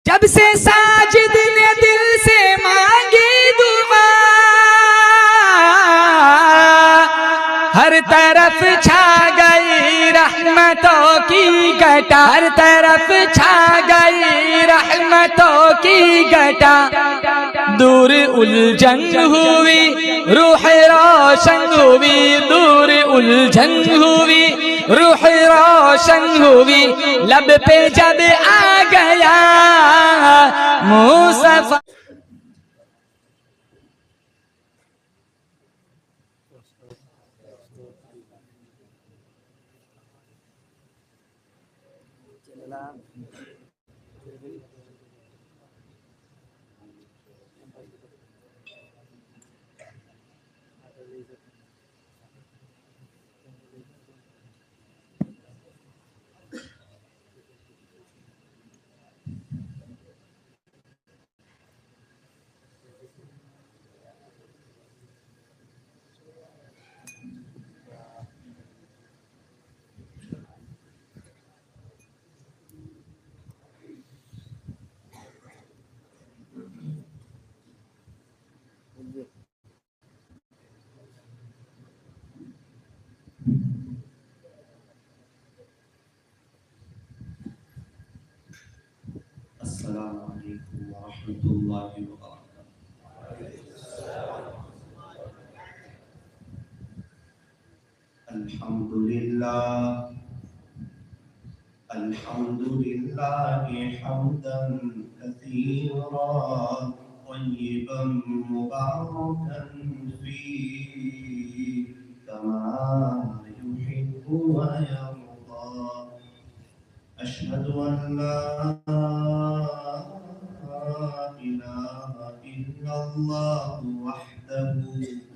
جب سے ساجد نے دل سے مانگی دعا ہر طرف چھا گئی رحمتوں کی گھٹا ہر طرف چھا گئی رحمتوں کی گھٹا دور الجھن ہوئی روح روشن ہوئی دور الجھن ہوئی روح روشن ہوئی لب پہ جب آ گیا مصطفیٰ السلام علیکم ورحمۃ اللہ وبرکاتہ۔ الحمد للہ حمدا کثیرا طیبا مبارکا فیہ کما یحب ویرضی۔ اشہد ان لا الہ الا اللہ وحدہ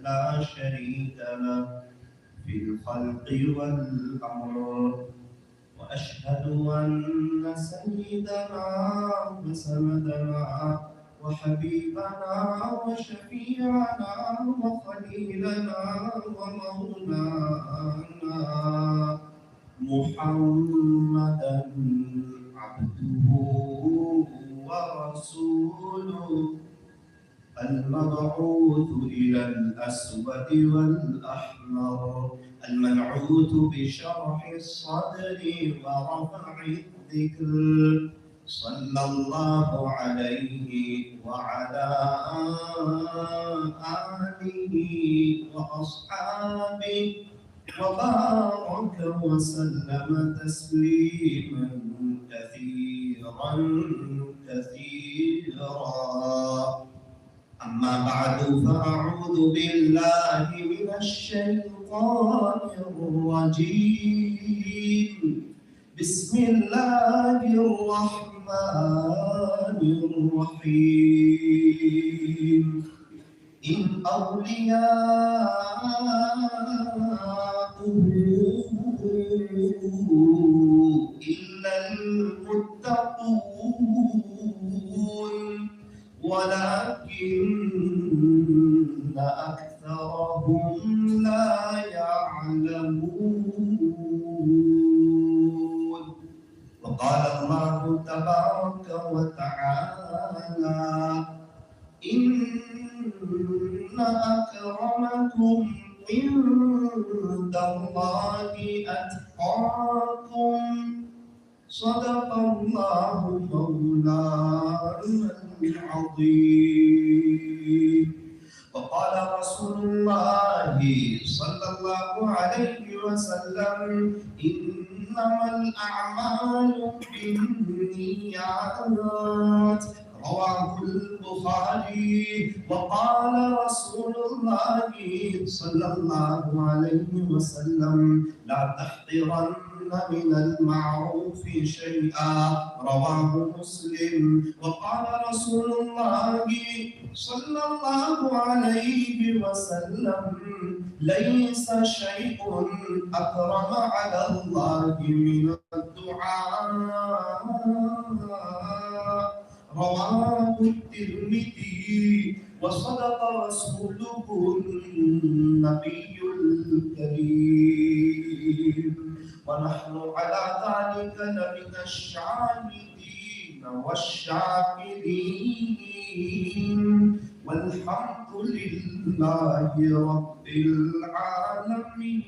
لا شریک لہ فی الخلق والامر، واشہد ان سیدنا وسندنا وحبیبنا وشفیعنا وخلیلنا ومولانا محمدا عبده ورسوله المبعوث إلى الأسود والأحمر، المنعوت بشرح الصدر ورفع الذكر، صلى الله عليه وعلى آله وأصحابه وبارك وسلم تسليما كثيرا كثيرا. أما بعد فأعوذ بالله من الشيطان الرجيم. بسم الله الرحمن الرحيم. إن أولياؤه إلا المتقون ولكن أكثرهم لا يعلمون. وقال الله تبارك وتعالى: إن أكرمكم عند الله أتقاكم. صدق الله مولانا العظيم. وقال رسول الله صلى الله عليه وسلم: إنما الأعمال بالنيات. رواه البخاري. وقال رسول الله صلى الله عليه وسلم: لا تحقرن من المعروف شيئا. رواه مسلم. وقال رسول الله صلى الله عليه وسلم: ليس شيء أكرم على الله من الدعاء. رواه الترمذي. وصدق رسوله النبي الكريم. ونحن على ذلك لمن الشاهدين والشاكرين والحمد لله رب العالمين.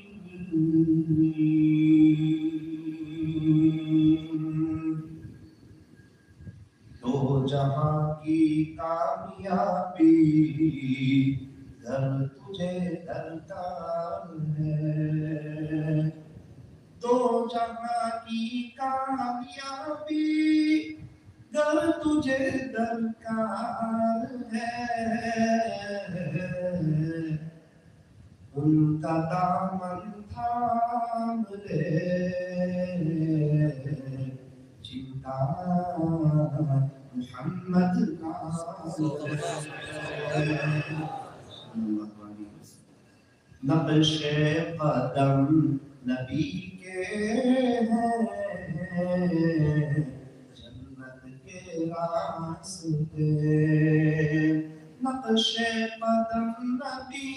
دو جہاں کی کامیابی در تجھے درکار ہے. دو جہاں کی کامیابی گر تجھے درکار ہے. ان کا دامن تھام لے جن کا محمد نقش قدم نبی کے ہیں جنت کے راستے. نقش قدم نبی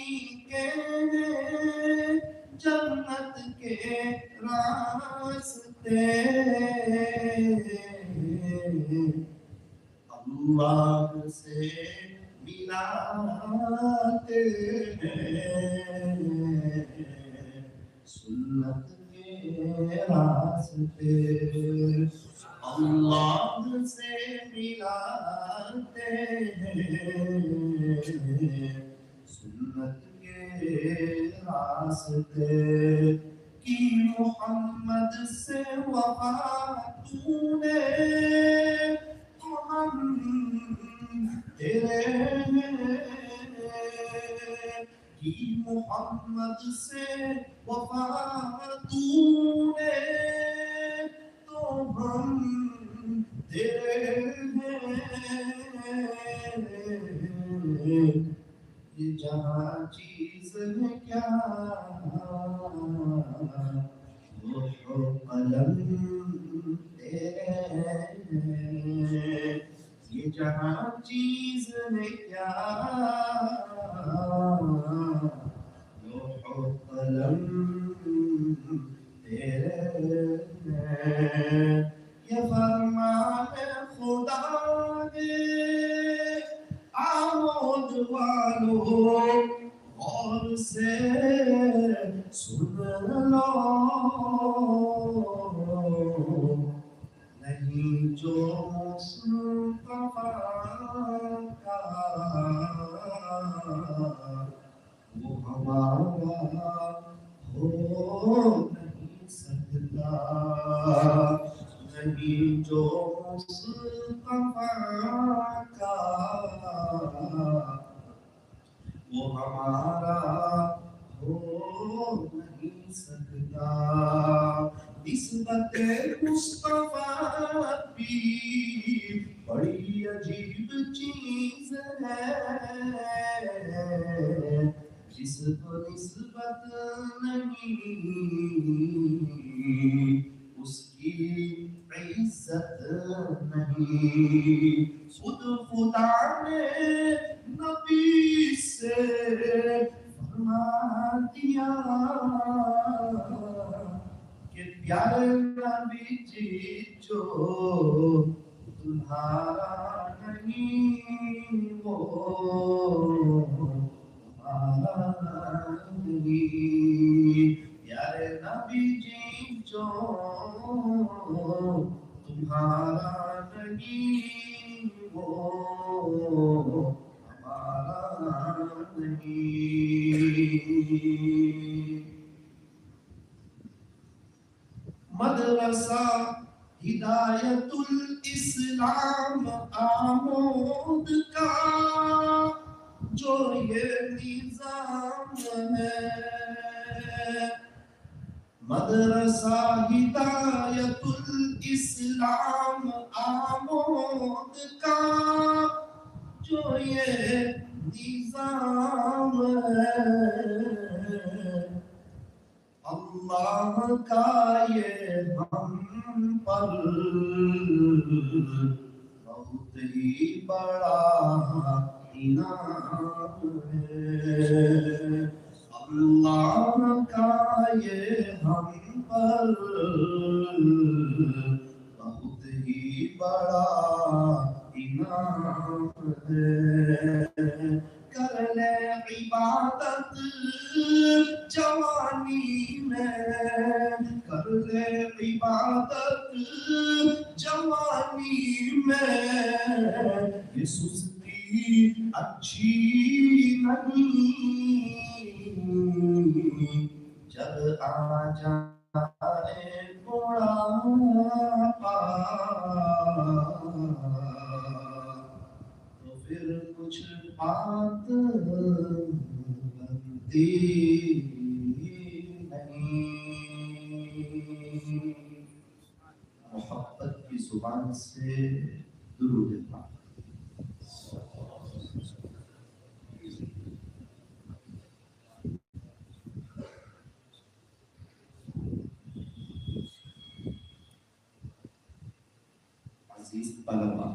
کے ہیں جنت کے راستے. اللہ سے ملاتے ہیں سنت کے راستے. اللہ سے ملاتے ہیں سنت کے راستے. کی محمد سے وفا تو نے تو ہم تیرے ہیں. کی محمد سے وفا تو نے تو ہم تیرے ہیں. یہ جہاں چیز ہے کیا روح و قلم تیرے ہیں. یہ جہاں چیز ہے کیا روح و قلم تیرے ہیں. یہ فرمان خدا ہے آمود والو غور سے سن لو. نہیں جو مصطفیٰ کا وہ ہمارا ہو نہیں سکتا. نہیں جو مصطفیٰ کا وہ ہمارا ہو نہیں سکتا. نسبت مصطفیٰ بھی بڑی عجیب چیز ہے جس کو نسبت نہیں اس کی عزت نہیں. خود خدا نے نبی سے فرما دیا کہ پیارے نبی جی جو تمہارا نہیں وہ ہمارا نہیں. پیارے نبی جی جو تمہارا نہیں وہ ہمارا نہیں. مدرسہ ہدایت الاسلام آمود کا جو یہ نظام ہے. مدرسہ ہدایت الاسلام آمود کا جو یہ نظام ہے. اللہ کا یہ ہم پر بہت ہی بڑا انعام ہے. اللہ کا یہ ہم پر بہت ہی بڑا انعام ہے کر لے عبادت جوانی میں کر لے عبادت جوانی میں یہ سستی اچھی نہیں جب آ جائے بڑھاپا تو پھر کچھ بات بنتی نہیں محبت کی زبان سے درود پاک عزیز طلبہ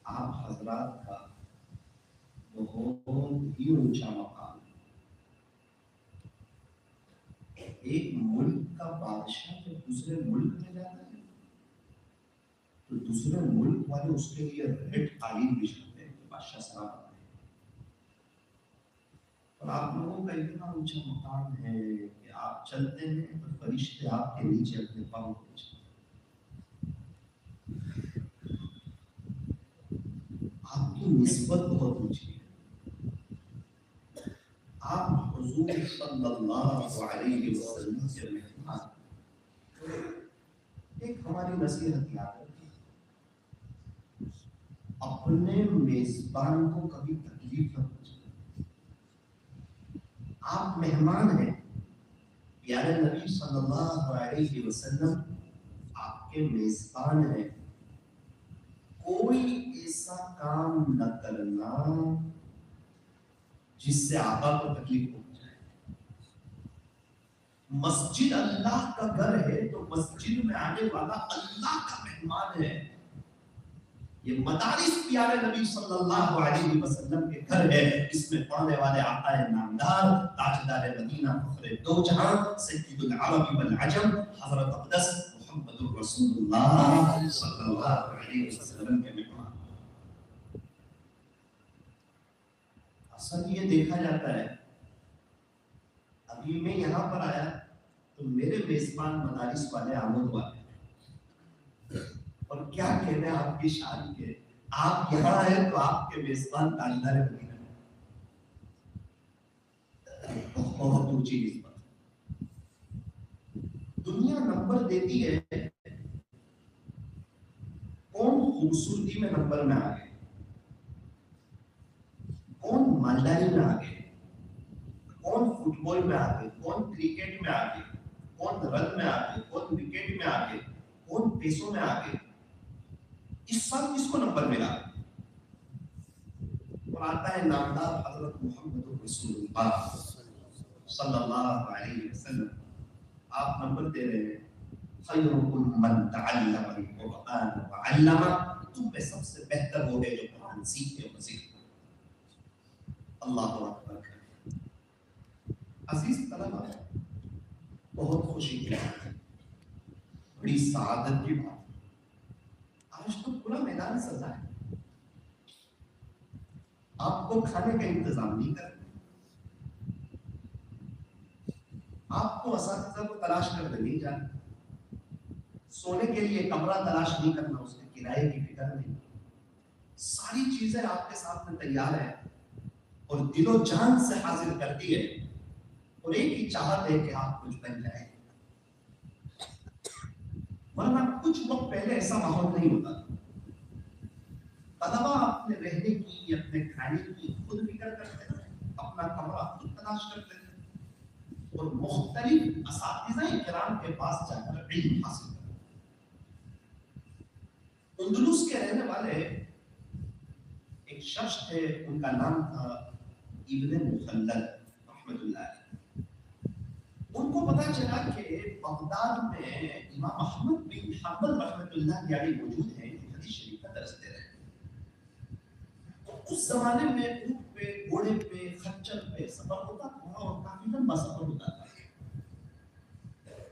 آپ حضرات کا بہت ہی اونچا مقام ہے ایک ملک کا بادشاہ جب دوسرے ملک میں جاتا ہے تو دوسرے ملک والے اس کے لیے ریڈ قالین بچھاتے ہیں کہ بادشاہ سلام آتے ہیں اور آپ لوگوں کا اتنا اونچا مقام ہے کہ آپ چلتے ہیں تو فرشتے آپ کے نیچے اپنے پاؤں کو بچھاتے ہیں آپ کی نسبت بہت اونچی ہے آپ حضور صلی اللہ علیہ وسلم کے مہمان ایک ہماری نصیحت یاد رکھیں اپنے میزبان کو کبھی تکلیف نہ پہنچائیں آپ مہمان ہیں پیارے نبی صلی اللہ علیہ وسلم آپ کے میزبان ہیں کوئی ایسا کام نہ کرنا جس سے آقا کو تکلیف پہنچائے مسجد اللہ کا گھر ہے تو مسجد میں آنے والا اللہ کا مہمان ہے یہ مدارس پیارے نبی صلی اللہ علیہ وسلم کے گھر ہے اس میں پڑھنے والے آقا نامدار تاجدار مدینہ فخر دو جہاں سید العرب والعجم حضرت اقدس محمد رسول اللہ صلی اللہ علیہ وسلم کے مہمان اصل یہ دیکھا جاتا ہے ابھی میں یہاں پر آیا تو میرے میزبان مدارس والے آمد والے اور کیا کہنے آپ کی شان کے آپ یہاں آئے تو آپ کے میزبان تاجدار مدینہ بہت اونچی نسبت دنیا نمبر دیتی ہے کون خوبصورتی میں نمبر میں آگے کون مالداری میں آگے کون فٹ بال میں آگے کون کرکٹ میں آگے کون رن میں آگے کون وکٹ میں آگے کون پیسوں میں آگے اس سال کس کو نمبر ملا اور آتا ہے نامدار حضرت محمد رسول اللہ صلی اللہ علیہ وسلم آپ نمبر دے رہے ہیں خیرکم من تعلم القرآن وعلم تم میں سب سے بہتر وہ ہے جو قرآن سیکھے اور سکھائے اللہ اکبر عزیز طلبہ بہت خوشی کی بات ہے بڑی سعادت کی بات ہے آج تو پورا میدان سجا ہے آپ کو کھانے کا انتظام نہیں کرنا آپ کو اساتذہ کو تلاش کرنے نہیں جانا سونے کے لیے کمرہ تلاش نہیں کرنا اس کے کرائے کی فکر نہیں ساری چیزیں آپ کے سامنے تیار ہیں اور دل و جان سے حاضر کرتی ہے اور ایک ہی چاہت ہے کہ آپ کچھ بن جائیں ورنہ کچھ وقت پہلے ایسا ماحول نہیں ہوتا طلبا اپنے رہنے کی اپنے کھانے کی خود فکر کرتے ہیں اپنا کمرہ خود تلاش کرتے ہیں اور مختلف اساتذہ کرام کے پاس جا کر علم حاصل کرتے ہیں اندلس کے رہنے والے ایک شخص تھے ان کا نام تھا ابن مخلد رحمت اللہ علیہ ان کو پتا چلا کہ بغداد میں امام احمد بن حنبل رحمۃ اللہ علیہ موجود ہیں جو حدیث شریف کا درس دے رہے ہیں تو اس زمانے میں اونٹ پہ گھوڑے پہ خچر پہ سفر ہوتا تھا اور کافی لمبا سفر ہوتا تھا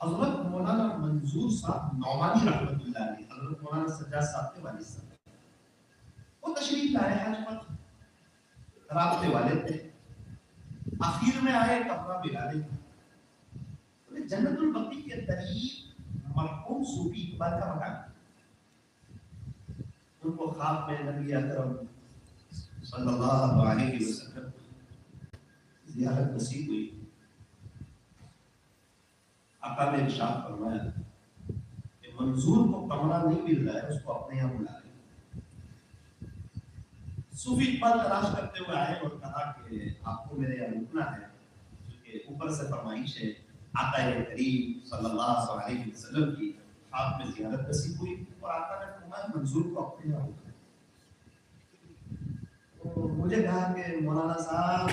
حضرت مولانا منظور صاحب نعمانی رحمۃ اللہ علیہ، حضرت مولانا سجاد صاحب کے والد صاحب، وہ تشریف لائے حج پر، رابطے والے تھے، آخر میں آئے کپڑا بلالے، جنت البقیع کے قریب مرحوم صوفی اقبال کا مکان، ان کو خواب میں نبی اکرم صلی اللہ علیہ وسلم زیارت نصیب ہوئی۔ آقا نے ارشاد فرمایا کہ منظور کو کمرہ نہیں مل رہا ہے، اس کو اپنے یہاں بلا لیں۔ صوفی اقبال تلاش کرتے ہوئے آئے اور کہا کہ آپ کو میرے یہاں رکنا ہے، کیونکہ اوپر سے فرمائش ہے آقا کریم صلی اللہ علیہ وسلم کی خواب میں زیارت نصیب ہوئی اور آقا نے فرمایا منظور کو اپنے یہاں رکنا۔ تو مجھے کہا کہ مولانا صاحب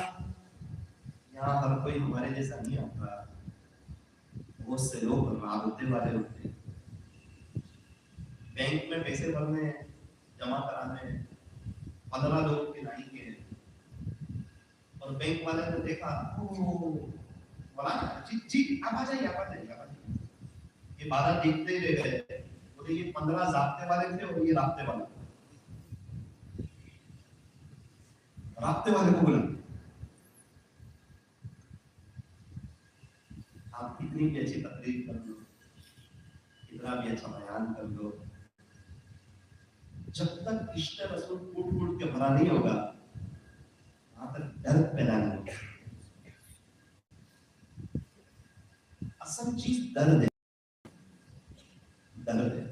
یہاں ہر کوئی ہمارے جیسا نہیں ہوتا، بہت سے لوگ رابطے والے ہوتے ہیں، بینک میں پیسے بھرنے جمع کرانے 15 لوگ کے لائن کے ہیں، اور بینک والے نے دیکھا مولانا جی جی آپ آ جائیے آپ آ جائیے آپ آ جائیے، یہ 12 دیکھتے رہ گئے، بولے یہ 15 ضابطے والے تھے اور یہ رابطے والے، رابطے والے کو بولا آپ کتنی بھی اچھی تقریر کر لو، کتنا بھی اچھا بیان کر لو، جب تک عشق رسول ٹوٹ ٹوٹ کے بھرا نہیں ہوگا وہاں تک درد پیدا نہیں ہوگا۔ اصل چیز درد ہے، درد ہے۔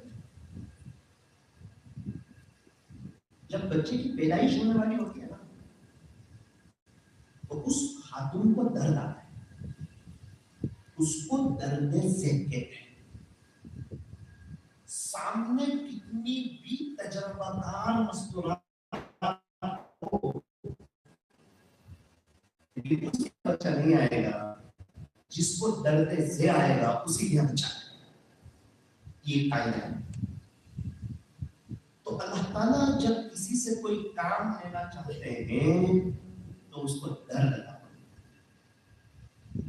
جب بچے کی پیدائش ہونے والی ہوتی ہے نا تو اس خاتون کو درد آتا ہے، اس کو درد ذہن کہتے ہیں۔ سامنے کتنی بھی تجربہ کار مستورات ہو، لیکن اس کا بچہ نہیں آئے گا، جس کو درد ذہن آئے گا اسی کے بچہ آئے گا، یہ قاعدہ ہے۔ تو اللہ تعالیٰ جب کسی سے کوئی کام لینا چاہتے ہیں تو اس کو درد عطا کرتے ہیں۔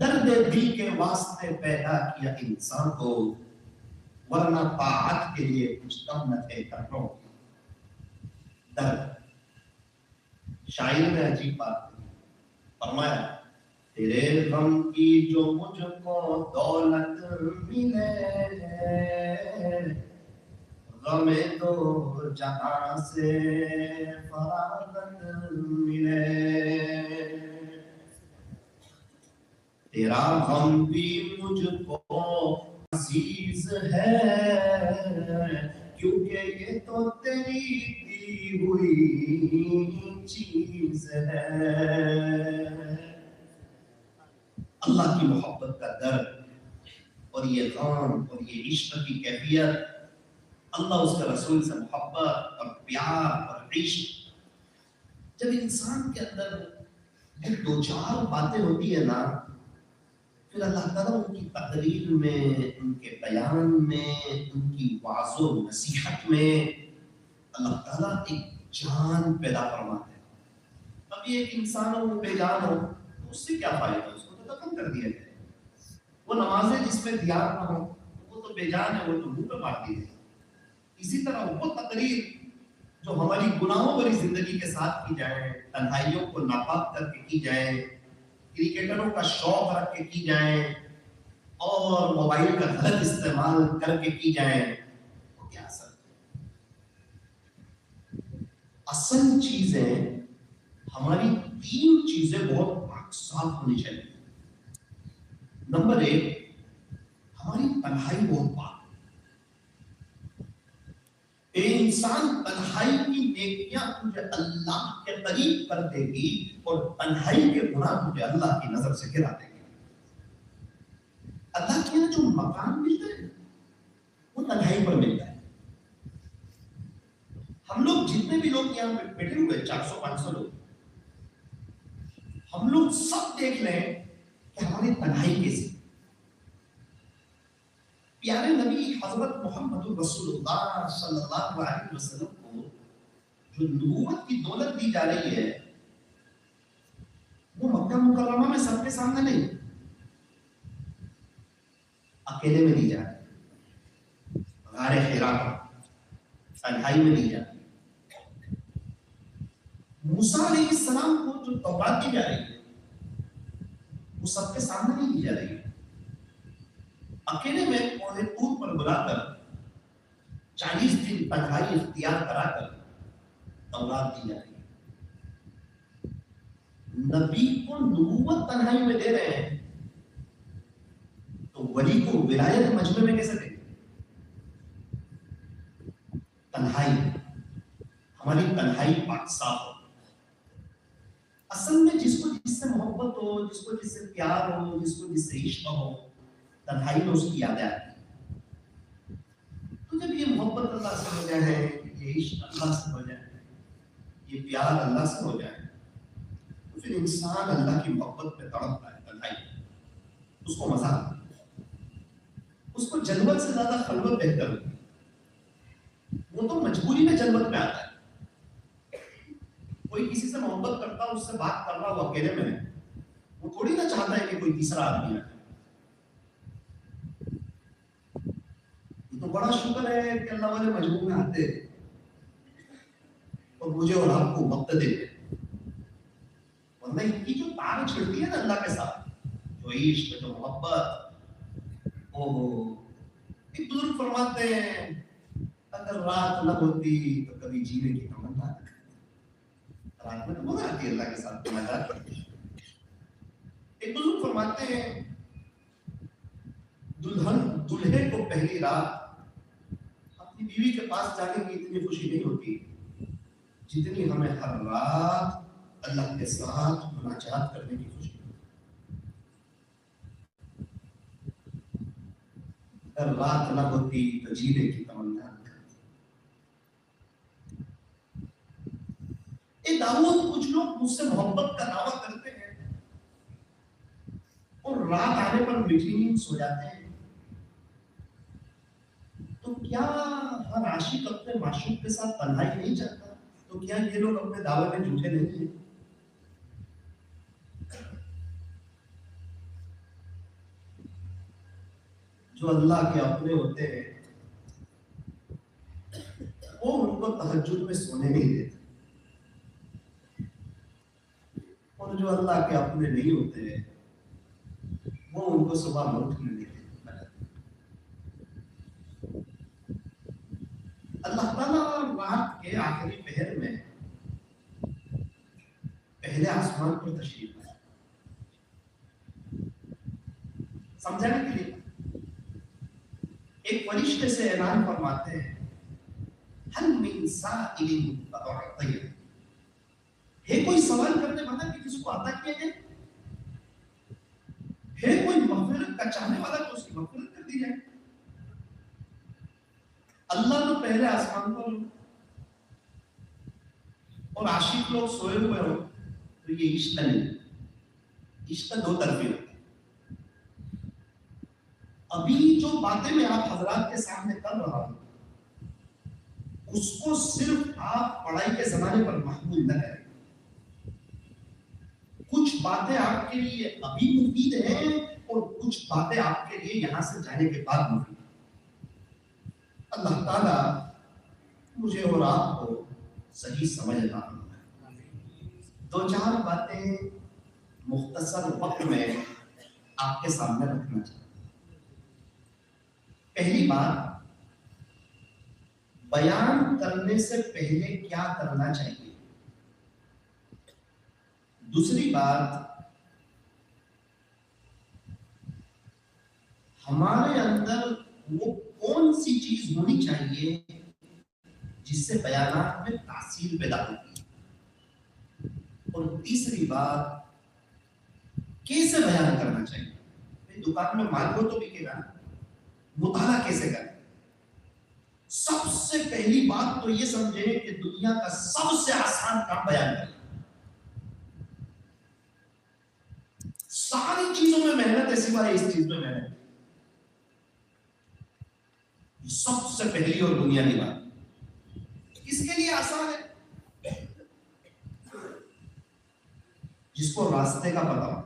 درد دل کے واسطے پیدا کیا انسان کو، ورنہ طاعت کے لیے کچھ کم نہ تھے کرنوں۔ درد شاعر نے عجیب بات فرمایا، تیرے غم کی جو مجھ کو دولت ملے، غم دو جہاں سے فراغت ملے، تیرا غم بھی مجھ کو عزیز ہے، کیونکہ یہ تو تیری دی ہوئی چیز ہے۔ اللہ کی محبت کا درد اور یہ غم اور یہ عشق کی کیفیت، اللہ اس کے رسول سے محبت اور پیار اور عشق، جب انسان کے اندر یہ دو چار باتیں ہوتی ہیں نا، پھر اللہ تعالیٰ ان کی تقریر میں، ان کے بیان میں، ان کی وعظ و نصیحت میں اللہ تعالیٰ ایک جان پیدا فرماتے ہیں۔ اب یہ ایک انسان ہو وہ بے جان ہو تو اس سے کیا فائدہ، اس کو تو دفن کر دیا جائے۔ وہ نمازیں جس میں دیار نہ ہو وہ تو بے جان ہے، وہ تو منہ پہ مار دی جائے۔ اسی طرح وہ تقریر جو ہماری گناہوں بھری زندگی کے ساتھ کی جائے، تنہائیوں کو ناپاک کر کے کی جائے، کرکٹروں کا شوق رکھ کے کی جائیں اور موبائل کا غلط استعمال کر کے کی جائیں، وہ کیا اثر ہے؟ اصل چیزیں ہماری تین چیزیں بہت پاک صاف ہونی چاہیے۔ نمبر 1، ہماری تنہائی بہت پاک، انسان تنہائی کی نیکیاں تجھے اللہ کے قریب کر دے گی اور تنہائی کے گناہ تجھے اللہ کی نظر سے گرا دے گی۔ اللہ کے جو مقام ملتا ہے وہ تنہائی پر ملتا ہے۔ ہم لوگ جتنے بھی لوگ یہاں پہ بیٹھے ہوئے 400-500 لوگ، ہم لوگ سب دیکھ لیں کہ ہماری تنہائی کیسی۔ پیارے نبی حضرت محمد رسول اللہ صلی اللہ علیہ وسلم کو جو نبوت کی دولت دی جا رہی ہے وہ مکہ مکرمہ میں سب کے سامنے نہیں، اکیلے میں نہیں جاتی، غار حرا تنہائی میں نہیں جاتی۔ موسیٰ علیہ السلام کو جو تورات دی جا رہی ہے وہ سب کے سامنے نہیں دی جا رہی ہے، اکیلے میں کوہ طور پر بلا کر 40 دن تنہائی اختیار کرا کر تورات دی جا رہی ہے۔ نبی کو نبوت تنہائی میں دے رہے ہیں تو ولی کو ولایت مجمع میں کیسے دیں؟ تنہائی، ہماری تنہائی پاک صاف ہو۔ اصل میں جس کو جس سے محبت ہو، جس کو جس سے پیار ہو، جس کو جس سے عشق ہو، تنہائی میں اس کی یادیں آتی ہیں۔ تو جب یہ محبت اللہ سے ہو جائے، یہ عشق اللہ سے ہو جائے، یہ پیار اللہ سے ہو جائے، تو پھر انسان اللہ کی محبت میں تڑپتا ہے۔ تنہائی اس کو مزہ آتا ہے، اس کو جنت سے زیادہ خلوت بہتر ہوتی ہے۔ وہ تو مجبوری میں جنت میں آتا ہے۔ کوئی کسی سے محبت کرتا ہو، اس سے بات کر رہا ہو اکیلے میں، وہ تھوڑی نہ چاہتا ہے کہ کوئی تیسرا آدمی آئے۔ یہ تو بڑا شکر ہے کہ اللہ والے مجموع میں آتے اور مجھے اور آپ کو وقت دیتے، ورنہ ان کی جو تار چھڑتی ہے نا اللہ کے ساتھ، جو عشق، جو محبت، ایک بزرگ فرماتے ہیں اگر رات نہ ہوتی تو کبھی جینے کی تمنا نہ، رات میں تو مزہ آتی ہے اللہ کے ساتھ مزہ کرتی ہے۔ ایک بزرگ فرماتے ہیں دلہے کو پہلی رات اپنی بیوی کے پاس جانے کی اتنی خوشی نہیں ہوتی جتنی ہمیں ہر رات اللہ کے ساتھ مناجات کرنے کی خوشی ہوتی ہے۔ اگر رات نہ ہوتی تو جینے کی تمنا نہ کرتی۔ اے داؤد، کچھ لوگ مجھ سے محبت کا دعویٰ کرتے ہیں اور رات آنے پر میٹھی نیند سو جاتے ہیں، تو کیا ہر عاشق اپنے معشوق کے ساتھ تنہائی نہیں چاہتا؟ تو کیا یہ لوگ اپنے دعوے میں جھوٹے نہیں ہیں؟ جو اللہ کے اپنے ہوتے ہیں وہ ان کو تہجد میں سونے نہیں دیتے، اور جو اللہ کے اپنے نہیں ہوتے ہیں وہ ان کو صبح میں اٹھنے نہیں دیتے۔ اللہ تعالیٰ رات کے آخری پہر میں پہلے آسمان پر تشریف لائے، سمجھانے کے لیے ایک فرشتے سے اعلان فرماتے ہیں حل من سائل فأعطیہ، ہے کوئی سوال کرنے والا کہ کس کو عطا کیا جائے، ہے کوئی مغفرت کا چاہنے والا تو اس کی مغفرت کر دی جائے۔ اللہ تو پہلے آسمان پر اور عاشق لوگ سوئے ہوئے ہو تو یہ عشق نہیں، عشق دو طرفی ہوتا ہے۔ ابھی جو باتیں میں آپ حضرات کے سامنے کر رہا ہوں اس کو صرف آپ پڑھائی کے زمانے پر محمول نہ کریں، کچھ باتیں آپ کے لیے ابھی مفید ہیں اور کچھ باتیں آپ کے لیے یہاں سے جانے کے بعد مفید ہیں۔ اللہ تعالیٰ مجھے اور آپ کو صحیح سمجھ عطا فرمائے۔ دو چار باتیں مختصر وقت میں آپ کے سامنے رکھنا چاہتا ہوں۔ پہلی بات، بیان کرنے سے پہلے کیا کرنا چاہیے۔ دوسری بات، ہمارے اندر وہ کون سی چیز ہونی چاہیے جس سے بیانات میں تاثیر پیدا ہوتی ہے۔ اور تیسری بات، کیسے بیان کرنا چاہیے۔ دکان میں مال ہو تو بکے گا، مطالعہ کیسے کریں۔ سب سے پہلی بات تو یہ سمجھیں کہ دنیا کا سب سے آسان کام بیان کرنا۔ ساری چیزوں میں محنت ہے سوائے اس چیز میں محنت، یہ سب سے پہلی اور بنیادی بات۔ کس کے لیے آسان ہے؟ جس کو راستے کا پتہ ہو۔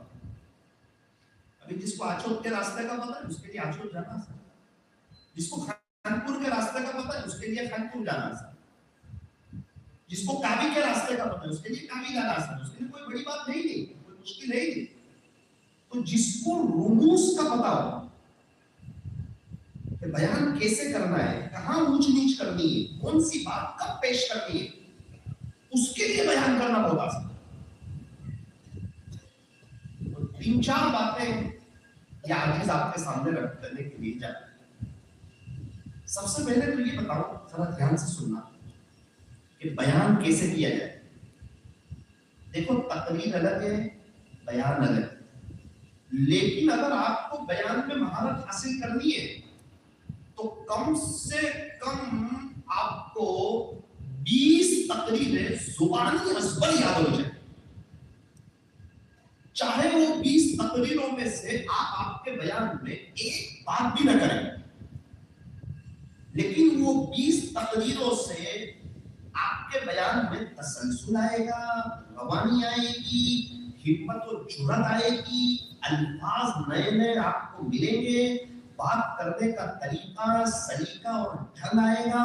ابھی جس کو آچوت کے راستے کا پتہ ہے اس کے لیے آچوت جانا آسان، جس کو خانپور کے راستے کا پتہ ہے اس کے لیے خانپور جانا آسان، جس کو کابی کے راستے کا پتہ ہے اس کے لیے کابی جانا آسان، اس کے لیے کوئی بڑی بات نہیں تھی، کوئی مشکل نہیں تھی۔ تو جس کو رموز کا پتہ ہو کہ بیان کیسے کرنا ہے، کہاں اونچ نیچ کرنی ہے، کون سی بات کب پیش کرنی ہے، اس کے لیے بیان کرنا بہت آسان۔ تین چار باتیں یہ عاجز آپ کے سامنے رکھ کرنے کے لیے جاتے ہیں۔ سب سے پہلے تو یہ بتاؤ، ذرا دھیان سے سننا کہ بیان کیسے کیا جائے۔ دیکھو تقریر الگ ہے، بیان الگ ہے، لیکن اگر آپ کو بیان میں مہارت حاصل کرنی ہے تو کم سے کم آپ کو 20 تقریریں زبانی ازبر یاد ہو جائیں، چاہے وہ 20 تقریروں میں سے آپ کے بیان میں ایک بات بھی نہ کریں، لیکن وہ 20 تقریروں سے آپ کے بیان میں تسلسل آئے گا، روانی آئے گی، ہمت و جرأت آئے گی، الفاظ نئے نئے آپ کو ملیں گے، بات کرنے کا طریقہ سلیقہ اور ڈھنگ آئے گا،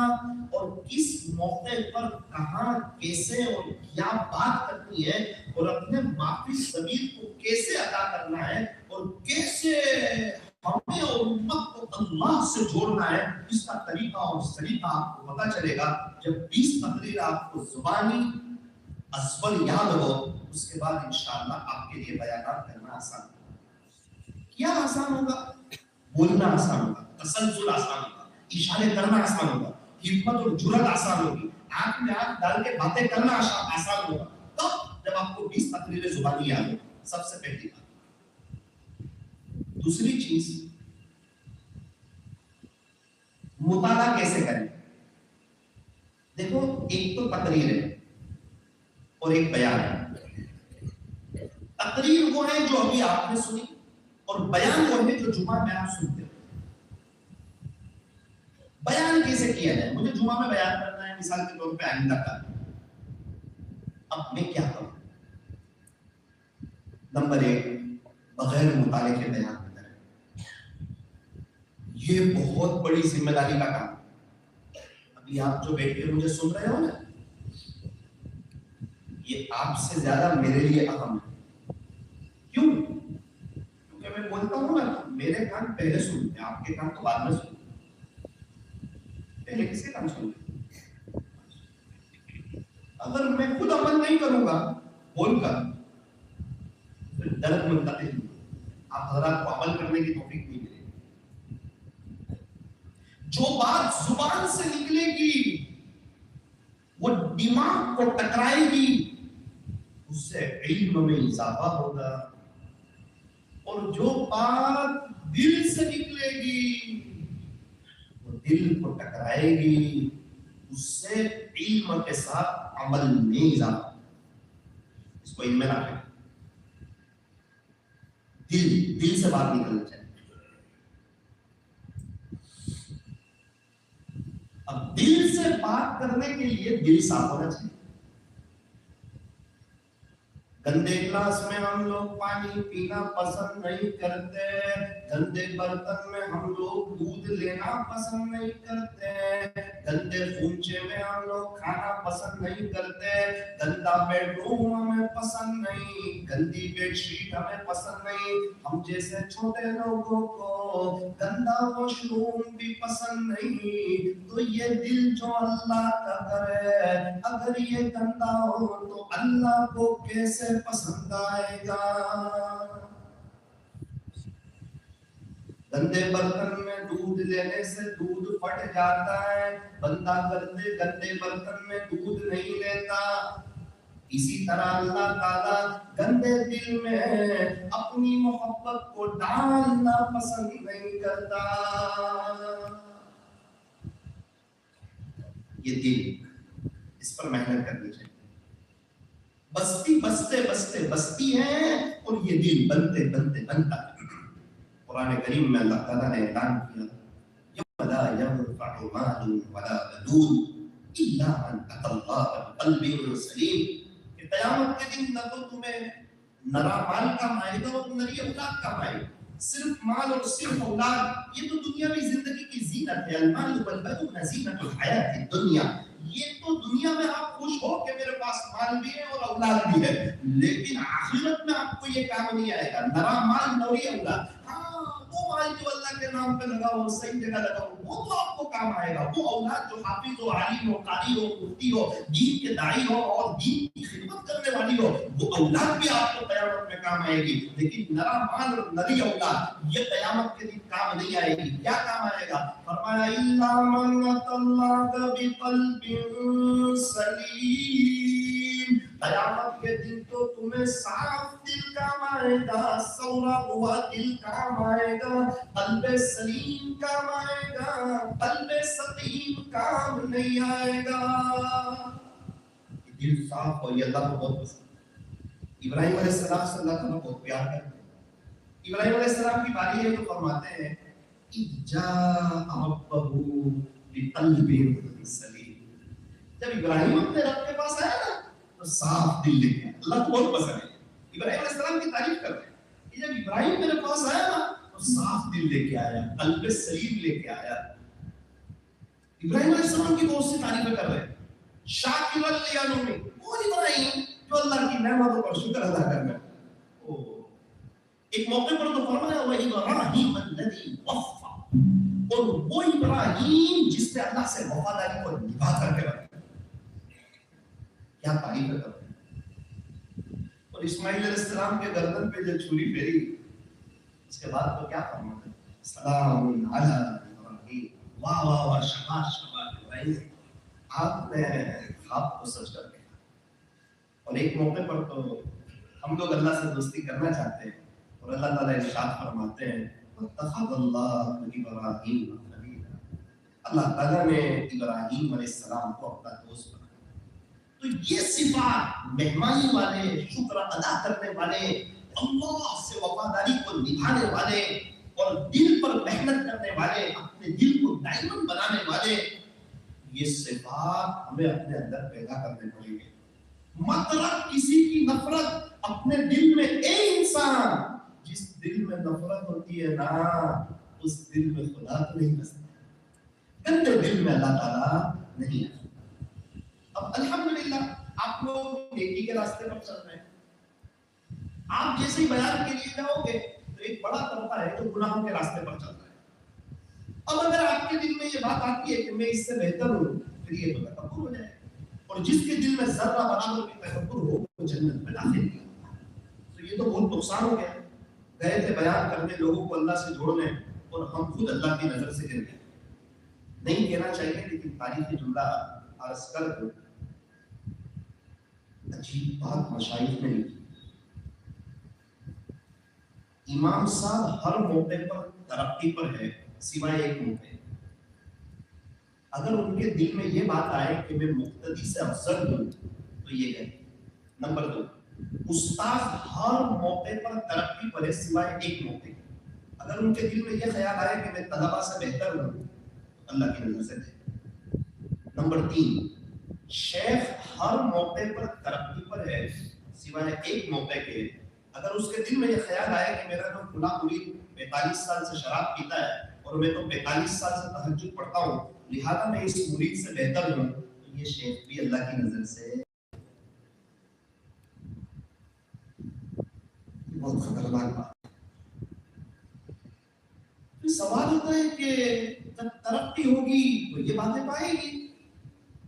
اور کس موقع پر کہاں کیسے اور کیا بات کرنی ہے، اور اپنے معافی ضمیر کو کیسے ادا کرنا ہے، اور کیسے ہمیں اور امت کو اللہ سے جوڑنا ہے، اس کا طریقہ اور سلیقہ آپ کو پتہ چلے گا جب 20 تقریر آپ کو زبانی ازبر یاد ہو۔ اس کے بعد انشاءاللہ آپ کے لیے بیانات کرنا آسان ہوگا۔ کیا آسان ہوگا؟ بولنا آسان ہوگا، تسلسل آسان ہوگا، اشارے کرنا آسان ہوگا، ہمت اور جرأت آسان ہوگی، آنکھ میں آنکھ ڈال کے باتیں کرنا آسان ہوگا۔ تب جب آپ کو 20 تقریریں زبانی یاد ہو، سب سے پہلی بات۔ دوسری چیز، مطالعہ کیسے کریں؟ دیکھو ایک تو تقریر ہے اور ایک بیان ہے۔ تقریر وہ ہے جو ابھی آپ نے سنی، اور بیان وہ ہے جو جمعہ میں آپ سنتے ہو۔ بیان کیسے کیا جائے؟ مجھے جمعہ میں بیان کرنا ہے، مثال کے طور پہ آئندہ کا، اب میں کیا کروں؟ نمبر 1، بغیر مطالعے کے بیان نہ کریں۔ یہ بہت بڑی ذمہ داری کا کام ہے۔ ابھی آپ جو بیٹھ کے مجھے سن رہے ہو نا، یہ آپ سے زیادہ میرے لیے اہم ہے۔ کیوں؟ کیونکہ میں بولتا ہوں نا، میرے کان پہلے سنتے ہیں، آپ کے کان تو بعد میں سنتے ہیں۔ پہلے کسی کام سنتے ہیں؟ اگر میں خود عمل نہیں کروں گا بول کر، پھر درد منتقل ہوگا، آپ حضرات کو عمل کرنے کی توفیق نہیں ملے گی۔ جو بات زبان سے نکلے گی وہ دماغ کو ٹکرائے گی، اس سے علم میں اضافہ ہوگا، اور جو بات دل سے نکلے گی وہ دل کو ٹکرائے گی، اس سے علم کے ساتھ عمل میں اضافہ۔ اس کو علم میں رکھیں، دل سے بات نکلنا چاہیے۔ اب دل سے بات کرنے کے لیے دل صاف ہونا چاہیے۔ گندے گلاس میں ہم لوگ پانی پینا پسند نہیں کرتے، گندے برتن میں ہم لوگ دودھ لینا پسند نہیں کرتے، گندے خونچے میں ہم لوگ کھانا پسند نہیں کرتے، گندا بیڈ روم ہمیں پسند نہیں، گندی بیڈ شیٹ ہمیں پسند نہیں، ہم جیسے چھوٹے لوگوں کو گندا واش روم بھی پسند نہیں۔ تو یہ دل جو اللہ کا گھر ہے، اگر یہ گندا ہو تو اللہ کو کیسے پسند آئے گا؟ گندے برتن میں دودھ لینے سے دودھ پھٹ جاتا ہے، بندہ گندے برتن میں دودھ نہیں لیتا۔ اسی طرح اللہ تعالیٰ گندے دل میں اپنی محبت کو ڈالنا پسند نہیں کرتا۔ یہ دل، اس پر محنت کرنی چاہیے۔ بستی بستی ہے، اور یہ دل بنتے بنتا ہے۔ قرآن کریم میں اللہ تعالیٰ نے اعلان کیا، یوم لا ينفع مال ولا بنون الا من اتى الله بقلب سلیم، کہ قیامت کے دن نہ تو تمہیں نرا مال کام آئے گا اور نری اولاد کام آئے گا۔ صرف مال اور صرف اولاد یہ تو دنیاوی زندگی کی زینت ہے. المال والبنون زینت الحیات الدنیا. یہ تو دنیا میں آپ خوش ہو کہ میرے پاس مال بھی ہے اور اولاد بھی ہے, لیکن آخرت میں آپ کو یہ کام نہیں آئے گا. نرا مال نوری اولاد. ہاں وہ مال جو اللہ کے نام پہ لگا ہو, صحیح جگہ لگا ہو, وہ تو آپ کو کام آئے گا. وہ اولاد جو حافظ ہو, عالم ہو, قاری ہو, مفتی ہو, دین کے داعی ہو اور دین کی خدمت کرنے والی ہو, وہ اولاد بھی آپ کو قیامت میں کام آئے گی. لیکن نرا مال اور نری اولاد یہ قیامت کے دن کام نہیں آئے گی. کیا کام آئے گا؟ فرمایا الا من اتى الله بقلب سلیم. قیامت کے دن تو تمہیں صاف دل کام آئے گا, سورا ہوا دل کام آئے گا, قلب سلیم کام آئے گا, قلب سقیم کام نہیں آئے گا. دل صاف ہو, یہ اللہ کو بہت پسند. ابراہیم علیہ السلام سے اللہ تعالیٰ بہت پیار کرتے ہیں. ابراہیم علیہ السلام کی باری ہے تو فرماتے ہیں جاء ربہ بقلب سلیم. جب ابراہیم اپنے رب کے پاس آیا نا تو صاف دل لے کے, اللہ کو بہت پسند ہے. ابراہیم علیہ السلام کی تعریف کرتے ہیں کہ جب ابراہیم میرے پاس آیا نا تو صاف دل لے کے آیا, قلب سلیم لے کے آیا. ابراہیم علیہ السلام کی بہت سی تعریفیں کر رہے ہیں. شاکرا لانعمہ, وہ ابراہیم جو اللہ کی نعمتوں پر شکر ادا کرنا. ایک موقع پر تو فرمایا وہ ابراہیم الذی وفا, اور وہ ابراہیم جس نے اللہ سے وفاداری کو نبھا کر کے رکھا. کیا تعریف ہے. اور اسماعیل علیہ السلام کے گردن پہ جو چھری پھیری, اس کے بعد تو کیا فرمایا, سلام علی ابراہیم. واہ واہ واہ, شاباش شاباش ابراہیم, آپ نے خواب کو سچ کر دیا. اور ایک موقع پر تو ہم لوگ اللہ سے دوستی کرنا چاہتے ہیں اور اللہ تعالیٰ ارشاد فرماتے ہیں واتخذ اللہ ابراہیم خلیلا. اللہ تعالیٰ نے ابراہیم علیہ السلام کو اپنا دوست بنایا. تو یہ صفات مہمانی والے, شکر ادا کرنے والے, اللہ سے وفاداری کو نبھانے والے اور دل پر محنت کرنے والے, اپنے دل کو ڈائمنڈ بنانے والے, یہ صفات ہمیں اپنے اندر پیدا کرنے پڑیں گے. مت رکھ کسی کی نفرت اپنے دل میں. اے انسان, جس دل میں نفرت ہوتی ہے نا, اس دل میں خدا تو نہیں بستا. گندے دل میں اللہ تعالیٰ نہیں آتا. اب الحمدللہ آپ لوگ نیکی کے راستے پر چل رہے ہیں. آپ جیسے ہی بیان کے لیے جاؤ گے تو ایک بڑا طبقہ ہے جو گناہوں کے راستے پر چل رہا ہے. اب اگر آپ کے دل میں یہ بات آتی ہے کہ میں اس سے بہتر ہوں, پھر یہ تو تکبر ہو جائے. اور جس کے دل میں ذرہ برابر بھی تکبر ہو وہ جنت میں داخل نہیں ہوتا. تو یہ تو بہت نقصان ہو گیا. گئے تھے بیان کرنے لوگوں کو اللہ سے جوڑنے, اور ہم خود اللہ کی نظر سے گر گئے. نہیں کہنا چاہیے لیکن تاریخی جملہ عرض کر دو. عجیب بات مشائخ نے لکھی. امام صاحب ہر موقع پر ترقی پر ہے سوائے ایک موقع. اگر ان کے دل میں یہ بات آئے کہ میں مقتدی سے افضل ہوں تو یہ گئے. نمبر 2, استاد ہر موقع پر ترقی پر ہے سوائے ایک موقع. اگر ان کے دل میں یہ خیال آئے کہ میں طلبہ سے بہتر ہوں تو اللہ کی نظر سے گئے. نمبر 3, شیخ ہر موقع پر ترقی پر ہے سوائے ایک موقع کے. اگر اس کے دل میں یہ خیال آئے کہ میرا جو فلاں مرید 45 سال سے شراب پیتا ہے اور میں تو 45 سال سے تہجد پڑھتا ہوں, لہذا میں اس مرید سے بہتر ہوں, تو یہ شیخ بھی اللہ کی نظر سے بہت خطرناک بات. سوال ہوتا ہے کہ جب ترقی ہوگی تو یہ باتیں پائے گی,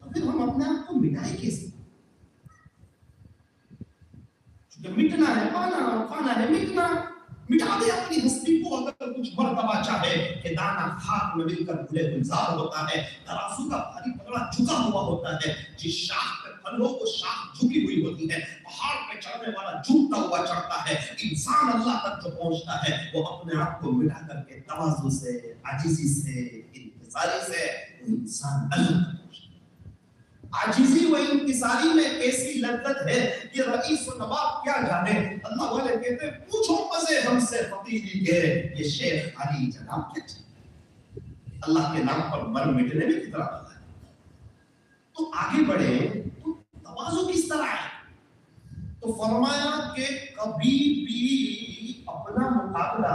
تو پھر ہم اپنے آپ کو مٹائے کیسے؟ مٹنا ہے پانا, پانا ہے مٹنا. مٹا دے اپنی ہستی کو. اگر کچھ مرتبہ چاہے کہ دانا خاک میں مل کر بھولے گلزار ہوتا ہے, ترازو کا بھاری پکڑا جھکا ہوا ہوتا ہے. جس شاخ پہ پھل ہو وہ شاخ جھکی ہوئی ہوتی ہے. پہاڑ پہ چڑھنے والا جھکتا ہوا چڑھتا ہے. انسان اللہ تک جو پہنچتا ہے وہ اپنے آپ کو مٹا کر کے تواضع سے, عاجزی سے, انکساری سے وہ انسان اللہ تک پہنچتا ہے. عاجزی و انکساری میں ایسی لذت ہے کہ رئیس و نواب کیا جانے. اللہ والے کہتے ہیں پوچھو مزے ہم سے فقیری کے, یہ شیخ علی جناب کیا چاہتے. اللہ کے نام پر مر مٹنے میں کتنا بڑا ہے. تو آگے بڑھے تو تواضع کس طرح ہے؟ تو فرمایا کہ کبھی بھی اپنا مقابلہ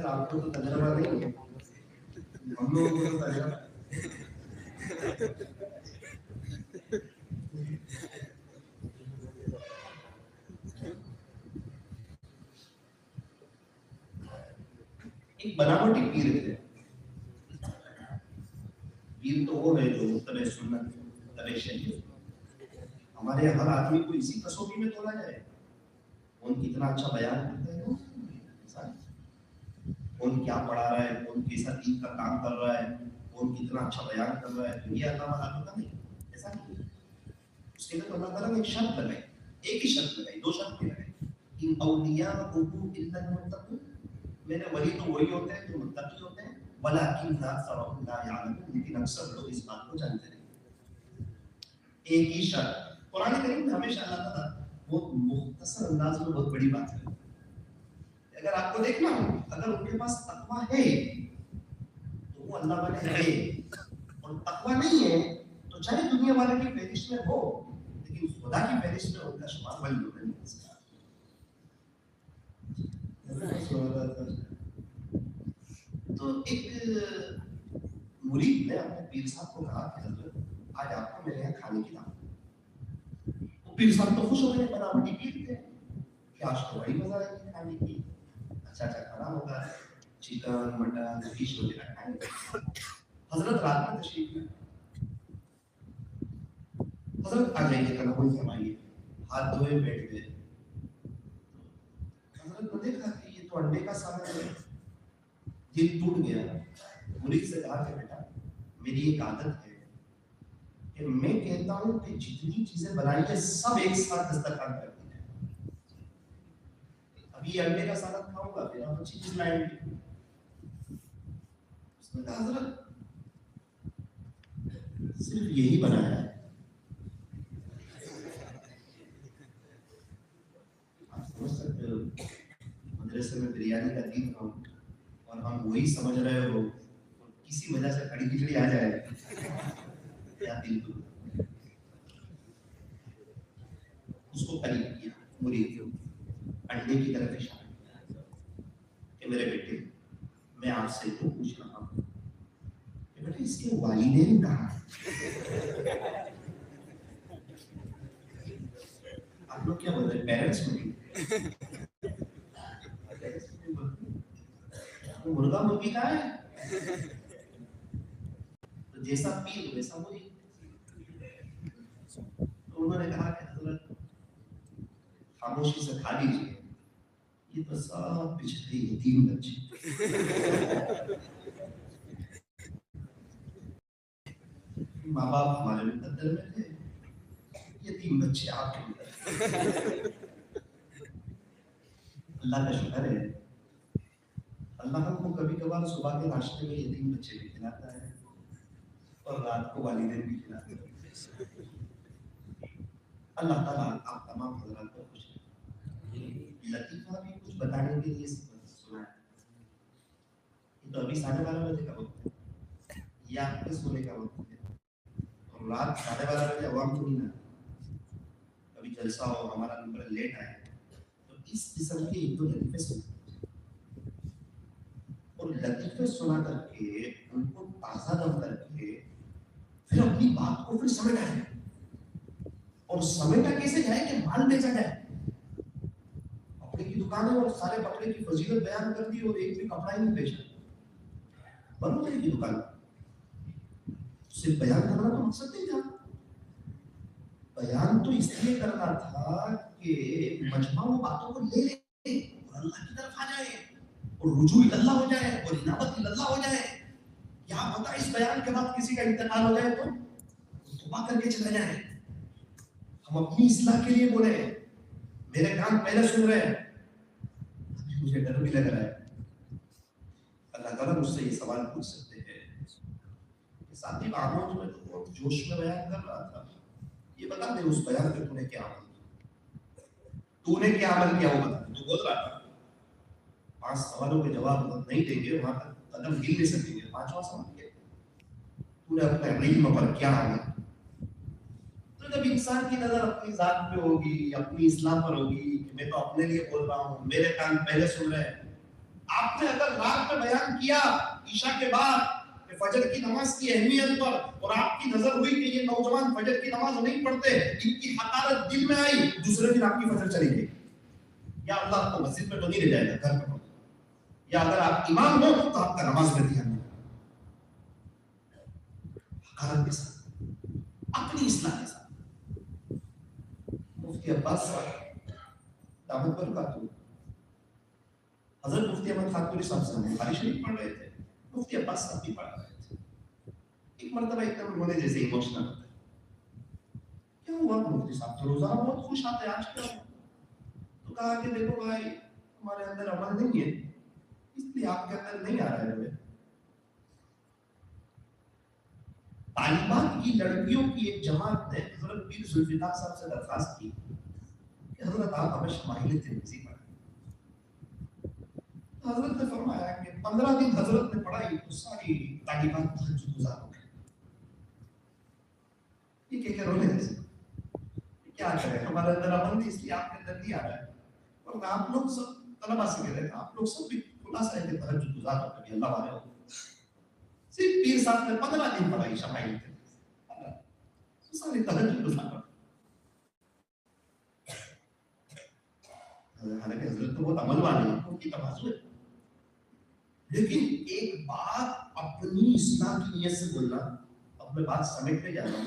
اگر آپ کو تو تجربہ نہیں ہے، ہم لوگوں کو تو تجربہ ہے۔ ایک بناوٹی پیر ہے، پیر تو وہ ہے جو متبع سنت متبع شریعت۔ ہمارے ہر آدمی کو اسی کسوٹی میں تولا جائے، کون کتنا اچھا بیان کرتا ہے، کون کیا پڑھا رہا ہے، کون کیسا دین کا کام کر رہا ہے، کون کتنا اچھا بیان کر رہا ہے، تو یہ اللہ تعالیٰ کا نہیں، ایسا نہیں۔ اس کے لیے تو اللہ تعالیٰ نے ایک شرط لگائی، ایک ہی شرط لگائی، دو شرط نہیں لگائی۔ ان اولیاء الا المتقون، میرے ولی تو وہی ہوتے ہیں جو متقی ہوتے ہیں، ولکن اکثرهم لا يعلمون، لیکن اکثر لوگ اس بات کو جانتے نہیں۔ ایک ہی شرط قرآن کریم میں ہمیشہ اللہ تعالیٰ بہت مختصر انداز میں بہت بڑی بات ہے۔ اگر آپ کو دیکھنا ہو، اگر ان کے پاس تقویٰ ہے تو وہ اللہ والے ہے، اور تقویٰ نہیں ہے تو چاہے دنیا والے کی فہرست میں ہو لیکن خدا کی فہرست میں ان کا شمار ولی ہوتا نہیں ہے۔ تو ایک مرید نے اپنے پیر صاحب کو کہا کہ حضرت آج آپ کو میرے یہاں کھانے کی دعوت۔ وہ پیر صاحب تو خوش ہو گئے، بناوٹی پیر تھے کہ آج تو بڑی مزہ آئے گی کھانے کی، اچھا اچھا کھانا ہوگا، چکن مٹن فش وغیرہ کھائیں گے۔ حضرت رات میں تشریف لائے، حضرت آ جائیے تناول فرمائیے، ہاتھ دھوئے بیٹھ گئے۔ حضرت نے دیکھا کہ یہ تو انڈے کا سالن ہے، دل ٹوٹ گیا۔ مرید سے کہا کہ بیٹا میری ایک عادت ہے کہ میں کہتا ہوں کہ جتنی چیزیں بنائی ہیں سب ایک ساتھ دسترخوان پر رکھی جائیں۔ ابھی یہ انڈے کا سالن کھاؤں گا، پھر آپ اچھی چیز لائیں گے۔ اس نے کہا حضرت صرف یہی بنایا ہے۔ آپ سمجھ سکتے ہو مدرسے میں بریانی کا دن ہو اور ہم وہی سمجھ رہے ہو اور کسی وجہ سے کڑی کھچڑی آ جائے کیا دل کو اس کو قریب کیا، مرید انڈے کی طرف اشارہ کیا کہ میرے بیٹے میں آپ سے تو پوچھ رہا ہوں کہ بیٹے اس کے والدین کہاں ہیں؟ آپ لوگ کیا بولتے ہیں پیرنٹس میں مرغا مرغی کا ہے، تو جیسا پیر ویسا مرغی۔ تو انہوں نے کہا کہ حضرت خاموشی سے کھا لیجیے، یہ تو سب پچھلے یتیم بچے، ماں باپ ہمارے مقدر میں تھے، یتیم بچے آپ کے مقدر۔ اللہ کا شکر ہے اللہ ہم کو کبھی کبھار صبح کے ناشتے میں یتیم بچے بھی کھلاتا ہے اور رات کو والدین بھی کھلاتے ہیں۔ اللہ تعالیٰ آپ تمام حضرات کو خوش رکھے۔ لطیفہ بھی کچھ بتانے کے لیے سنا ہے، یہ تو ابھی 12:30 بجے کا وقت ہے، یہ آپ کے سونے کا وقت ہے، اور رات 12:30 بجے عوام کو نہیں آتا، کبھی جلسہ ہو ہمارا نمبر لیٹ آئے تو اس قسم کے ایک دو لطیفے سنتے اور لطیفے سنا کر کے ان کو تازہ دم کر کے پھر اپنی بات کو پھر سمیٹا جائے، اور سمیٹا کیسے جائے کہ مال بیچا جائے۔ کپڑے کی دکان ہے اور سارے کپڑے کی فضیلت بیان کر دی اور ایک بھی کپڑا ہی نہیں بیچا، بنو گئی کی دکان، صرف بیان کرنا تو مقصد نہیں تھا، بیان تو اس لیے کرنا تھا کہ مجمع وہ باتوں کو لے لے اور اللہ کی طرف آ جائے اور رجوع اللہ ہو جائے اور انابت اللہ ہو جائے۔ کیا پتا اس بیان کے بعد کسی کا انتقال ہو جائے تو توبہ کر کے چلا جائے۔ ہم اپنی اصلاح کے لیے بولے، میرے کان پہلے سن رہے ہیں، ابھی مجھے ڈر بھی لگ رہا ہے۔ اللہ تعالیٰ مجھ سے یہ سوال پوچھ سکتے ہیں کہ ساتھی آموز میں تو بہت جوش میں بیان کر رہا تھا، یہ بتا دے اس بیان پہ تو نے کیا عمل کیا، تو نے کیا عمل کیا وہ بتا، تو بول رہا تھا 5 سوالوں کے جواب نہیں دیں گے وہاں تک قدم ہل نہیں سکیں گے۔ 5واں سوال کیا، تو نے اپنے علم پر کیا عمل کیا؟ تو جب انسان کی نظر اپنی ذات پہ ہوگی، اپنی اصلاح پر ہوگی کہ میں تو اپنے لیے بول رہا ہوں، میرے کان پہلے سن رہے ہیں، آپ نے اگر رات میں بیان کیا عشاء کے بعد کہ فجر کی نماز کی اہمیت پر اور آپ کی نظر ہوئی کہ یہ نوجوان فجر کی نماز نہیں پڑھتے، ان کی حقارت دل میں آئی، دوسرے دن آپ کی فجر چلی گئی، یا اللہ آپ کو مسجد میں تو نہیں لے جائے گا، گھر میں، یا اگر آپ امام ہو تو آپ کا نماز میں دھیان نہیں، حقارت کے ساتھ، اپنی اصلاح کے ساتھ۔ مفتی عباس صاحب دعوت پر بات ہوئی، حضرت مفتی احمد خاتوری صاحب سے بخاری شریف پڑھ رہے تھے، مفتی عباس صاحب بھی پڑھ رہے تھے۔ ایک مرتبہ ایک دم رونے جیسے ایموشنل ہوتا ہے، کیا ہوا مفتی صاحب تو روزانہ بہت خوش آتے ہیں، آج کیا ہوا؟ تو کہا کہ دیکھو بھائی ہمارے اندر عمل نہیں ہے، اس لیے آپ کے اندر نہیں آ رہا ہے۔ طالبات کی لڑکیوں کی ایک جماعت نے حضرت پیر ذوالفقار صاحب سے درخواست کی کہ حضرت آپ ہمیں شمائل ترمذی پڑھائیں۔ حضرت نے فرمایا کہ 15 دن حضرت نے پڑھائی تو ساری طالبات تہجد گزار ہو گئی۔ یہ کہ رونے جیسے کیا کریں، ہمارے اندر عمل نہیں، اس لیے آپ کے اندر نہیں آ رہا ہے۔ اور آپ لوگ سب طلبا سے کہہ رہے ہیں، آپ لوگ سب بھی خلاصہ ہے کہ تہجد گزار ہو، کبھی اللہ والے ہو۔ صرف پیر صاحب نے 15 دن پڑھائی شمائل ترمذی، ساری تہجد گزار ہو۔ حالانکہ حضرت تو بہت عمل والے ہیں، ان کی تواضع ہے، لیکن ایک بات اپنی اصلاح کی نیت سے بولنا، اب میں بات سمیٹنے جا رہا ہوں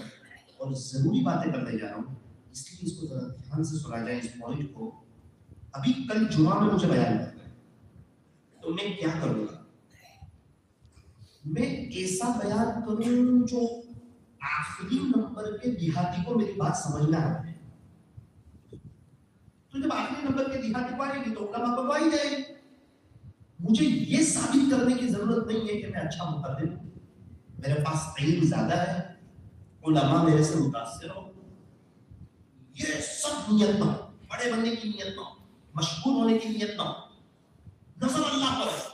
اور ضروری باتیں کرنے جا رہا ہوں، اس لیے اس کو ذرا دھیان سے سنا جائے، اس پوائنٹ کو۔ ابھی کل جمعہ میں مجھے بیان کرنا ہے، تو میں کیا کروں گا، میں ایسا بیان کروں جو آخری نمبر کے دیہاتی کو میری بات سمجھنا ہے۔ تو جب آخری نمبر کے دیہاتی کو آئے گی تو علماء کو آئی جائے گی۔ مجھے یہ ثابت کرنے کی ضرورت نہیں ہے کہ میں اچھا مقدم ہوں، میرے پاس علم زیادہ ہے، علماء میرے سے متاثر ہو، یہ سب نیت نہ ہو، بڑے بننے کی نیت نہ ہو، مشہور ہونے کی نیت نہ ہو، نظر اللہ پر ہے۔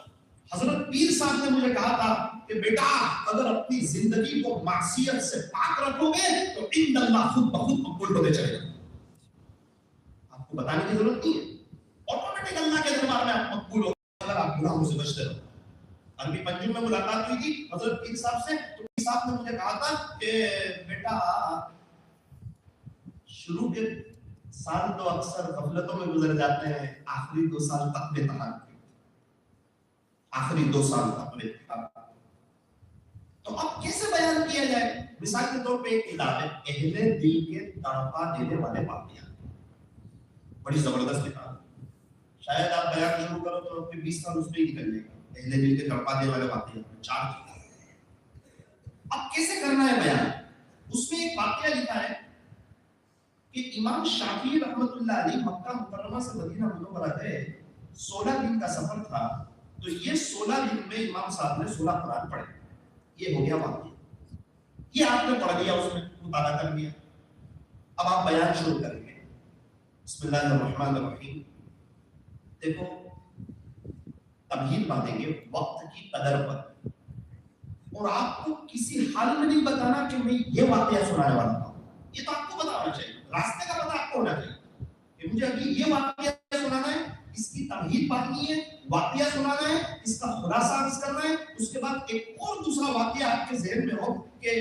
حضرت پیر صاحب نے مجھے کہا تھا کہ بیٹا اگر اپنی زندگی کو معصیت سے پاک رکھو گے تو عند اللہ خود بخود مقبول ہوتے چلے گا۔ آپ کو بتانے کی ضرورت نہیں ہے، آٹومیٹک اللہ کے دربار میں آپ مقبول ہو اگر آپ گناہوں سے بچتے رہو۔ عربی پنجم میں ملاقات ہوئی تھی حضرت پیر صاحب سے، تو پیر صاحب نے مجھے کہا تھا کہ بیٹا شروع کے سال تو اکثر غفلتوں میں گزر جاتے ہیں، آخری 2 سال تقوی طہارت کے، آخری 2 سال تقوی طہارت، تو اب کیسے بیان کیا جائے؟ مثال کے طور پہ ایک کتاب ہے اہل دل کے تڑپا دینے والے واقعات، بڑی زبردست کتاب، شاید آپ بیان شروع کرو تو اپنے 20 سال اس میں ہی نکل جائے گا، اہل دل کے تڑپا دینے والے واقعات 4 کتاب۔ اب کیسے کرنا ہے بیان؟ اس میں ایک واقعہ لکھا ہے کہ امام شافعی رحمۃ اللہ علیہ مکہ مکرمہ سے مدینہ منورہ گئے، 16 دن کا سفر تھا، تو یہ 16 دن میں امام صاحب نے 16 قرآن پڑھے، یہ ہو گیا واقعہ، یہ آپ نے پڑھ لیا، اس میں مطالعہ کر لیا، اب آپ بیان شروع کریں گے۔ بسم اللہ الرحمن الرحیم۔ دیکھو تمہید باندھیں گے وقت کی قدر پر، اور آپ کو کسی حال میں نہیں بتانا کہ میں یہ واقعہ سنانے والا ہوں، یہ تو آپ کو پتا ہونا چاہیے، راستے کا پتا آپ کو ہونا چاہیے کہ مجھے ابھی یہ واقعہ سنانا ہے، اس کی تمہید باندھنی ہے، واقعہ سنانا ہے، اس کا خلاصہ عرض کرنا ہے، اس کے بعد ایک اور دوسرا واقعہ آپ کے ذہن میں ہو کہ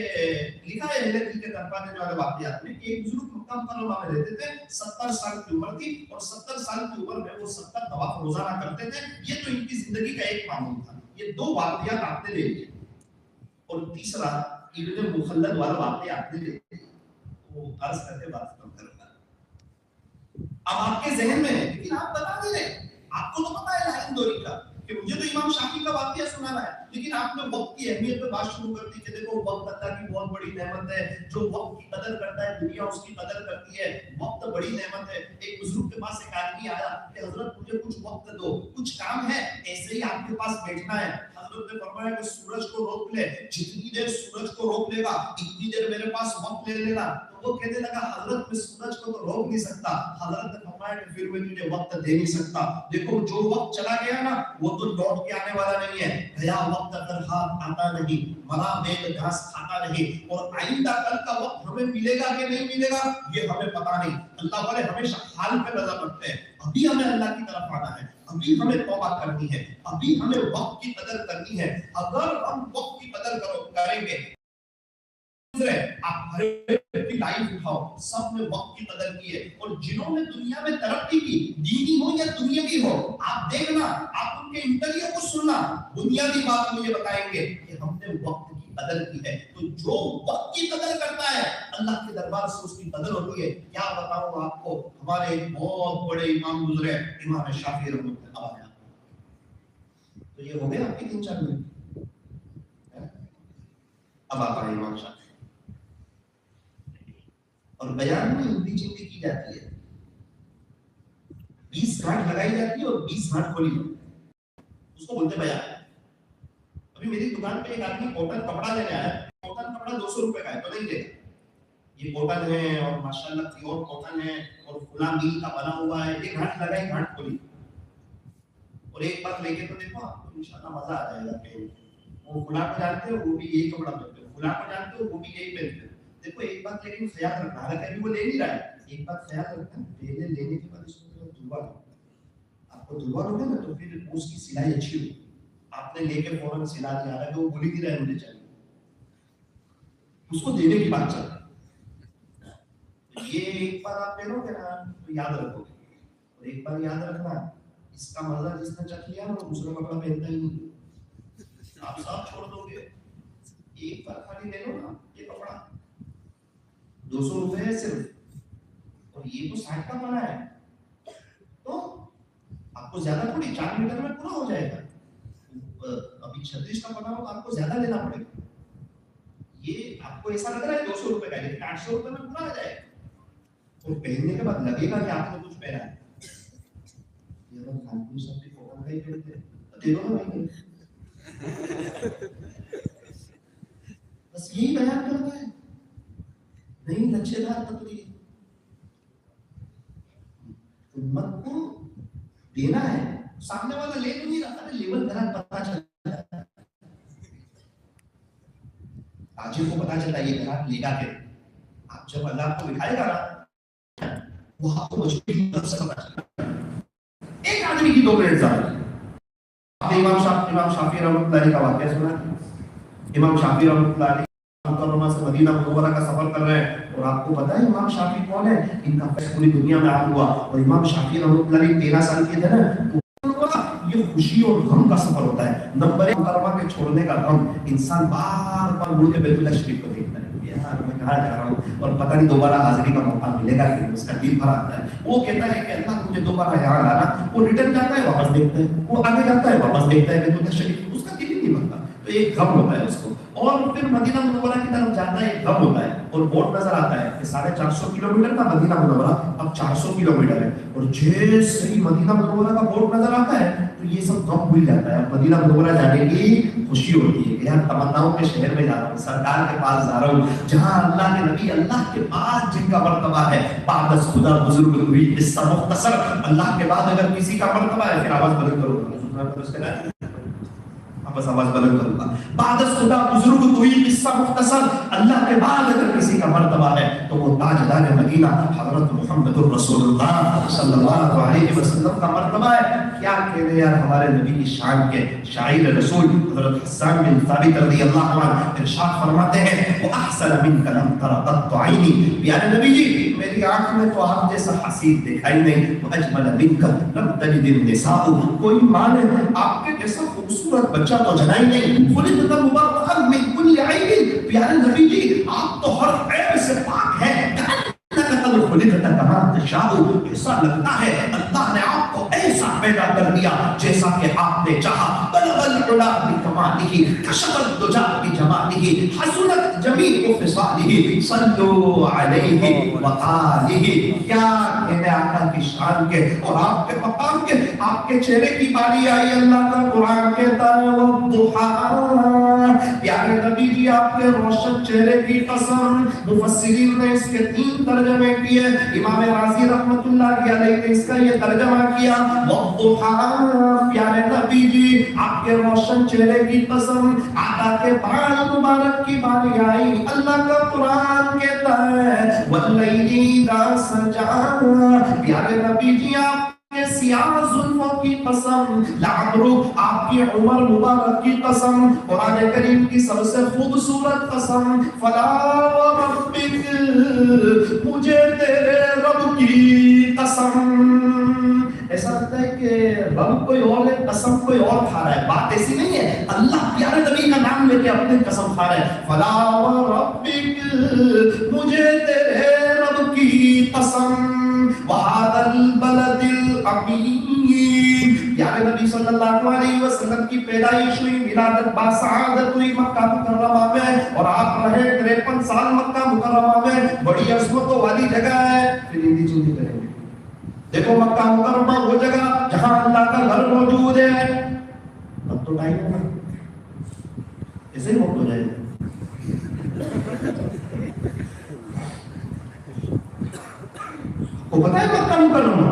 لکھا ہے اہل دل کے تڑپا دینے والے واقعات میں کہ ایک بزرگ مکہ مکرمہ میں رہتے تھے، 70 سال کی عمر تھی، اور 70 سال کی عمر میں وہ 70 طواف روزانہ کرتے تھے، یہ تو ان کی زندگی کا ایک معمول تھا۔ یہ 2 واقعات آپ نے لے لیے، اور تیسرا ابن مخلد والا واقعہ آپ نے لے لیا، وہ عرض کر کے بات ختم کرنا۔ اب آپ کے ذہن میں ہے، لیکن آپ بتا نہیں رہے، آپ کو تو پتا ہے لائن دوری کا کہ مجھے تو امام شافعی کا واقعہ سنانا ہے، لیکن آپ نے وقت کی اہمیت پہ بات شروع کر دی کہ دیکھو وقت اللہ کی بہت بڑی نعمت ہے، جو وقت کی قدر کرتا ہے دنیا اس کی قدر کرتی ہے، وقت بڑی نعمت ہے۔ ایک بزرگ کے پاس ایک آدمی آیا کہ حضرت مجھے کچھ وقت دو، کچھ کام ہے، ایسے ہی آپ کے پاس بیٹھنا ہے۔ حضرت نے فرمایا کہ سورج کو روک لے، جتنی دیر سورج کو روک لے گا اتنی دیر میرے پاس وقت لے لینا۔ تو وہ کہنے لگا حضرت میں سورج کو تو روک نہیں سکتا۔ حضرت نے فرمایا کہ پھر میں تجھے وقت دے نہیں سکتا۔ دیکھو جو وقت چلا گیا نا وہ تو لوٹ کے آنے والا نہیں ہے، گیا وقت اگر ہاتھ آتا نہیں، مرا بیل گھاس کھاتا نہیں، اور آئندہ کل کا وقت ہمیں ہمیں ملے گا کہ نہیں ملے گا یہ ہمیں پتا نہیں. اللہ والے ہمیشہ حال پہ نظر رکھتے ہیں. ابھی ہمیں اللہ کی طرف آنا ہے, ابھی ہمیں توبہ کرنی ہے, ابھی ہمیں وقت کی قدر کرنی ہے. اگر ہم وقت کی قدر کریں گے, آپ کی لائف اٹھاؤ, سب نے وقت کی قدر کی ہے. اور جنہوں نے دنیا میں ترقی کی, دینی ہو یا دنیاوی ہو, آپ دیکھنا, آپ ان کے انٹرویو کو سننا, بنیادی بات مجھے بتائیں گے کہ ہم نے وقت کی قدر کی ہے. تو جو وقت کی قدر کرتا ہے اللہ کے دربار سے اس کی قدر ہوتی ہے. کیا بتاؤں آپ کو, ہمارے ایک بہت بڑے امام گزرے, امام شافعی رحمۃ اللہ علیہ. تو یہ ہو گیا آپ کے 3-4 منٹ. اب آپ آئے امام شافعی, اور بیان میں ہندی چندی کی جاتی ہے, 20 گھاٹ لگائی جاتی ہے اور 20 گھاٹ کھولی جاتی ہے, اس کو بولتے بیان. ابھی میری دکان پہ ایک آدمی کاٹن کپڑا لینے آیا, کاٹن کپڑا 200 روپے کا ہے تو نہیں دے گا. یہ کاٹن ہے اور ماشاءاللہ پیور کاٹن ہے اور فلاں میل کا بنا ہوا ہے, ایک گھاٹ لگائی, گھاٹ کھولی, اور ایک بار لے کے تو دیکھو آپ کو انشاءاللہ مزہ آ جائے گا. وہ فلاں کو جانتے ہو وہ بھی یہی کپڑا پہنتے ہو, فلاں کو جانتے ہو وہ بھی یہی پہنتے ہو. دیکھو ایک بات لیکن خیال رکھنا, حالانکہ وہ لے نہیں رہا ہے, ایک بات خیال رکھنا, پہلے لینے کے بعد اس کو دھلوا لو. آپ کو دھلوا لو گے نا تو پھر اس کی سلائی اچھی ہوگی. آپ نے لے کے فوراً سلا دیا, حالانکہ وہ بھول ہی نہیں رہا ہے مجھے چاہیے, اس کو دینے کی بات چل رہی. یہ ایک بار آپ پہنو گے نا تو یاد رکھو گے, اور ایک بار یاد رکھنا, اس کا مزہ جس نے چکھ لیا نا وہ دوسرا کپڑا پہنتا ہی نہیں, آپ ساتھ چھوڑ دو گے. ایک بار خالی لے لو نا یہ کپڑا, 200 روپے ہے صرف, اور یہ تو 60 کا بنا ہے, تو آپ کو زیادہ تھوڑی 4 میٹر میں پورا ہو جائے گا. ابھی 36 کا بنا ہو تو آپ کو زیادہ لینا پڑے گا. یہ آپ کو ایسا لگ رہا ہے 200 روپے کا, لیکن 800 روپے میں پورا آ جائے گا. اور پہننے کے بعد لگے گا کہ آپ نے کچھ پہنا ہے. یہ اگر خانپور صاحب کے فوٹو کا ہی پہنتے دے دو نا بھائی, بس یہی بیان کرنا ہے, نہیں لچے دار تقریر. امت کو دینا ہے, سامنے والا لے تو نہیں رہا ہے, لیول ذرا پتا چلتا ہے, تاجر کو پتا چلتا ہے یہ گراہک لے گا کہ. آپ جب اللہ آپ کو دکھائے گا نا, وہ آپ کو مجبوری طرف سے پتا چلتا ہے. ایک آدمی کی 2 منٹ زیادہ. امام شافعی رحمۃ اللہ علیہ کا واقعہ سنا. امام شافعی رحمۃ اللہ علیہ مکہ سے مدینہ منورہ کا سفر کر رہے ہیں, اور آپ کو پتا ہے امام شافعی کون ہے؟ ان کا فیض پوری دنیا میں عام ہوا. اور امام شافعی رحمۃ اللہ علیہ 13 سال کے تھے نا, یہ خوشی اور غم کا سفر ہوتا ہے. نمبر 1 مکرمہ کے چھوڑنے کا غم, انسان بار بار مڑ کے بیت اللہ شریف کو دیکھتا ہے, یار میں کہاں جا رہا ہوں اور پتہ نہیں دوبارہ حاضری کا موقع ملے گا کہ. اس کا دل بھر آتا ہے, وہ کہتا ہے کہ اللہ مجھے دوبارہ یہاں لانا. وہ ریٹرن جاتا ہے واپس دیکھتا ہے, وہ آگے جاتا ہے واپس دیکھتا ہے بیت اللہ شریف, اس کا دل ہی نہیں بھرتا. تو ایک غم ہوتا ہے اس کو. اور پھر مدینہ منورہ کی طرف جاتا ہے, ایک غم ہوتا ہے, اور بورڈ نظر آتا ہے کہ 450 کلومیٹر کا مدینہ منورہ اب 400 کلومیٹر ہے. اور جیسے ہی مدینہ منورہ کا بورڈ نظر آتا ہے تو یہ سب غم بھول جاتا ہے. مدینہ منورہ جانے کی خوشی ہوتی ہے کہ یار تمناؤں کے شہر میں جا رہا ہوں, سرکار کے پاس جا رہا ہوں, جہاں اللہ کے نبی اللہ کے بعد جن کا مرتبہ ہے. بعد از خدا بزرگ ہوئی قصہ مختصر, اللہ کے بعد اگر کسی کا مرتبہ ہے, پھر آواز بلند کرو, بس آواز بلند کروں گا. بعد از خدا بزرگ ہوئی قصہ مختصر, اللہ کے بعد اگر کسی کا مرتبہ ہے تو وہ تاجدار مدینہ حضرت محمد الرسول اللہ صلی اللہ علیہ وسلم کا مرتبہ ہے. کیا کہنے یار ہمارے نبی کی شان کے شاعر رسول حضرت حسان بن ثابت رضی اللہ عنہ ارشاد فرماتے ہیں, واحسن منک لم تر قط عینی, پیارے نبی جی میری آنکھ میں تو آپ جیسا حسین دیکھا ہی نہیں. واجمل منک لم تلد النساء, کوئی ماں نے آپ کے جیسا خوبصورت بچہ تو جنائی نہیں. خلقت مبرأ من کل عیب, پیارے نبی جی آپ تو ہر عیب سے پاک ہیں. خلقت کما تشاء, ایسا لگتا ہے اللہ نے آپ کو ایسا پیدا کر دیا جیسا کہ آپ نے چاہا. بلغ العلا بکمالہ, کشف الدجى بجمالہ, حسنت جمیع خصالہ, صلوا علیہ وآلہ. کیا کہنے آقا کی شان کے اور آپ کے مقام کے, آپ کے چہرے کی باری آئی. اللہ کا قرآن کہتا ہے والضحیٰ, پیارے نبی جی آپ کے روشن چہرے کی قسم. مفسرین نے اس کے 3 ترجمے کیے. امام راضی رحمت اللہ علیہ نے اس کا یہ ترجمہ کیا والضحیٰ, پیارے نبی جی آپ کے روشن چہرے کی قسم. آقا کے بال مبارک کی باری آئی. اللہ کا قرآن کہتا ہے واللیل اذا سجا، پیارے نبی جی آپ کے سیاہ زلفوں کی قسم، لعمرو آپ کی عمر مبارک کی قسم، قرآن کریم کی سب سے خوبصورت قسم، فلا وربک، مجھے تیرے رب کی قسم۔ ایسا لگتا ہے کہ رب کوئی اور ہے، قسم کوئی اور کھا رہا ہے، بات ایسی نہیں ہے، اللہ پیارے نبی کا نام لے کے اپنی قسم کھا رہا ہے، فلا وربک، مجھے تیرے رب کی قسم، وَهَذَا الْبَلَدِ الْأَمِينِ، پیارے نبی صلی اللہ علیہ وسلم کی پیدائش ہوئی، ولادت باسعادت ہوئی مکہ مکرمہ میں، اور آپ رہے 53 سال مکہ مکرمہ میں، بڑی عظمتوں والی جگہ ہے۔ پھر ہندی چندی کریں گے، دیکھو مکہ مکرمہ وہ جگہ جہاں اللہ کا گھر موجود ہے۔ اب تو ٹائم ہے نا، ایسے ہی وقت ہو جائے گا۔ کو پتہ ہے مکہ مکرمہ،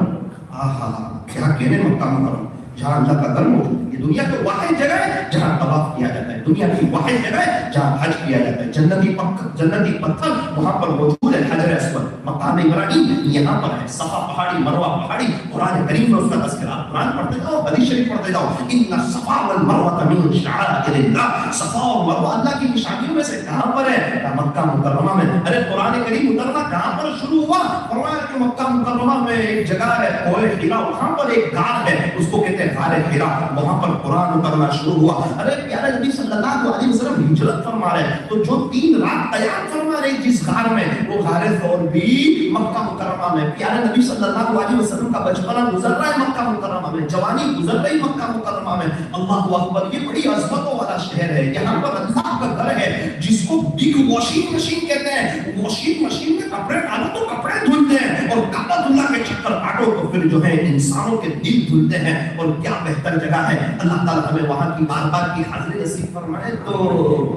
آہا کیا کہنے مکہ مکرمہ، جہاں اللہ کا گھر موجود ہے۔ یہ دنیا کی واحد جگہ ہے جہاں طواف کیا جاتا ہے، دنیا کی واحد جگہ ہے جہاں حج کیا جاتا ہے، جنتی پتھر وہاں پر موجود ہے، حجر اسود، مقام ابراہیم یہاں پر ہے، صفا پہاڑی، مروہ پہاڑی، قرآن کریم میں اس کا تذکرہ، قرآن پڑھتے جاؤ، حدیث شریف پڑھتے جاؤ، ان الصفا والمروہ من شعائر اللہ، صفا اور مروہ اللہ کی نشانیوں میں سے کہاں پر ہے؟ مکہ مکرمہ میں۔ ارے قرآن کریم اترنا کہاں پر شروع ہوا؟ فرمایا کہ مکہ مکرمہ میں ایک جگہ ہے کوہ حرا، وہاں پر ایک غار ہے، اس کو کہتے ہیں غار حرا، وہاں پر قرآن اترنا شروع ہوا۔ ارے پیارے نبی صلی اللہ علیہ وسلم ہجرت فرما رہے ہیں، تو جو 3 رات قیام فرما رہے جس غار میں، وہ غار ثور بھی مکہ مکرمہ میں۔ پیارے نبی صلی اللہ علیہ وسلم کا بچپنا گزر رہا ہے مکہ مکرمہ میں، جوانی گزر رہی مکہ مکرمہ میں۔ اللہ اکبر، یہ بڑی عظمتوں والا شہر ہے، یہاں پر اللہ کا گھر ہے جس کو بگ واشنگ مشین کہتے ہیں۔ واشنگ مشین میں کپڑے ڈالو تو کپڑے دھلتے ہیں، اور کعبۃ اللہ کے چکر کاٹو تو پھر جو ہے انسانوں کے دل دھلتے ہیں۔ اور کیا بہتر جگہ ہے، اللہ تعالیٰ ہمیں وہاں کی بار بار کی حاضری نصیب فرمائے۔ تو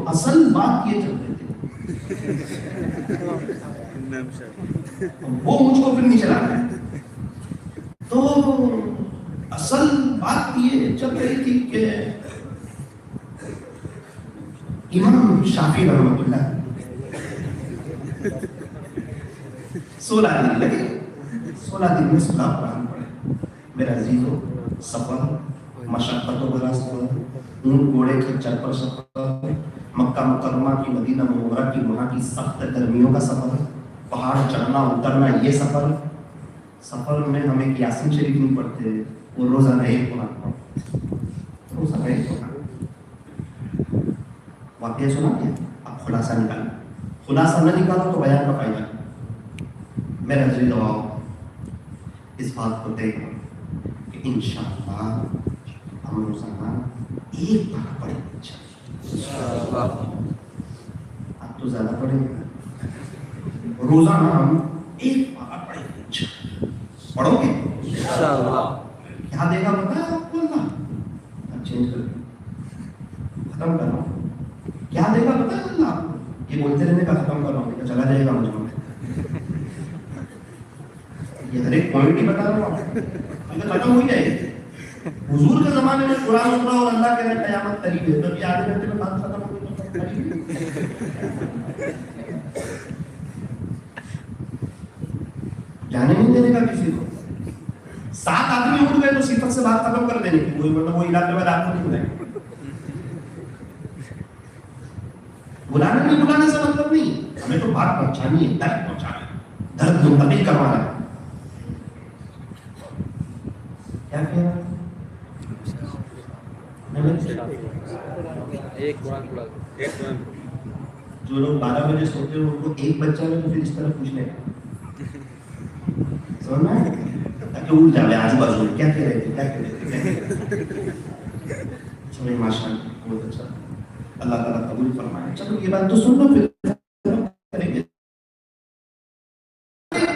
اصل بات یہ چل رہی تھی، وہ مجھ کو پھر نہیں چلا رہا ہے، تو اصل بات یہ چل رہی تھی کہ امام شافعی رحمۃ اللہ 16 دن لگے، 16 دن میں 16 قرآن پڑھے۔ میرا عزیزو، سفر، مشقتوں بھرا سفر، اونٹ گھوڑے کھچر پر سفر، مکہ مکرمہ کی، مدینہ منورہ کی، وہاں کی سخت گرمیوں کا سفر، پہاڑ چڑھنا اترنا، یہ سفر میں ہم ایک یاسین شریف نہیں پڑھتے، وہ روزانہ ایک قرآن پڑھتے، روزانہ ایک قرآن۔ واقعہ سنا کیا؟ اب خلاصہ نکالیں، خلاصہ نہ نکالو تو بیان کا فائدہ نہیں۔ میرا عزیز دعاؤ، اس بات کو دیکھ کہ انشاءاللہ ہم روزانہ ایک بار پڑھیں گے انشاءاللہ۔ اب تو زیادہ پڑھیں گے، روزانہ ہم ایک بار پڑھیں گے انشاءاللہ۔ پڑھو گے انشاءاللہ؟ کیا دے گا پتہ ہے آپ کو اللہ؟ چینج کر ختم کر رہا ہوں، کیا دے گا پتہ ہے اللہ؟ یہ بولتے رہنے کا ختم کر رہا ہوں، چلا جائے گا مجھے، یہ ہر ایک پوائنٹ ہی بتا رہا ہوں آپ کو، ختم ہو جائے گی۔ حضور کے زمانے میں قرآن اترا اور اللہ کے لیے قیامت قریب ہے، تب یہ آدھے گھنٹے میں بات ختم ہو گئی۔ جانے نہیں دینے کا کسی کو، 7 آدمی اٹھ گئے تو صفت سے بات ختم کر دینے کی، کوئی مطلب وہ علاقے میں رات کو نہیں بلائیں گے۔ بلانا نہیں بلانے سے مطلب نہیں، ہمیں تو بات پہنچانی ہے، درد پہنچانا ہے، درد منتقل کروانا ہے۔ کیا کہہ رہا جو لوگ 12 بجے سوتے ہیں ان کو 1 بچہ میں تو پھر اس طرح پوچھ لیں، سمجھنا ہے تاکہ اٹھ جائے آجو بازو میں، کیا کہہ رہے تھے، کیا کہہ رہے تھے۔ چلو ماشاء اللہ، بہت اچھا، اللہ تعالیٰ قبول فرمائے۔ چلو یہ بات تو سن لو، پھر کریں گے۔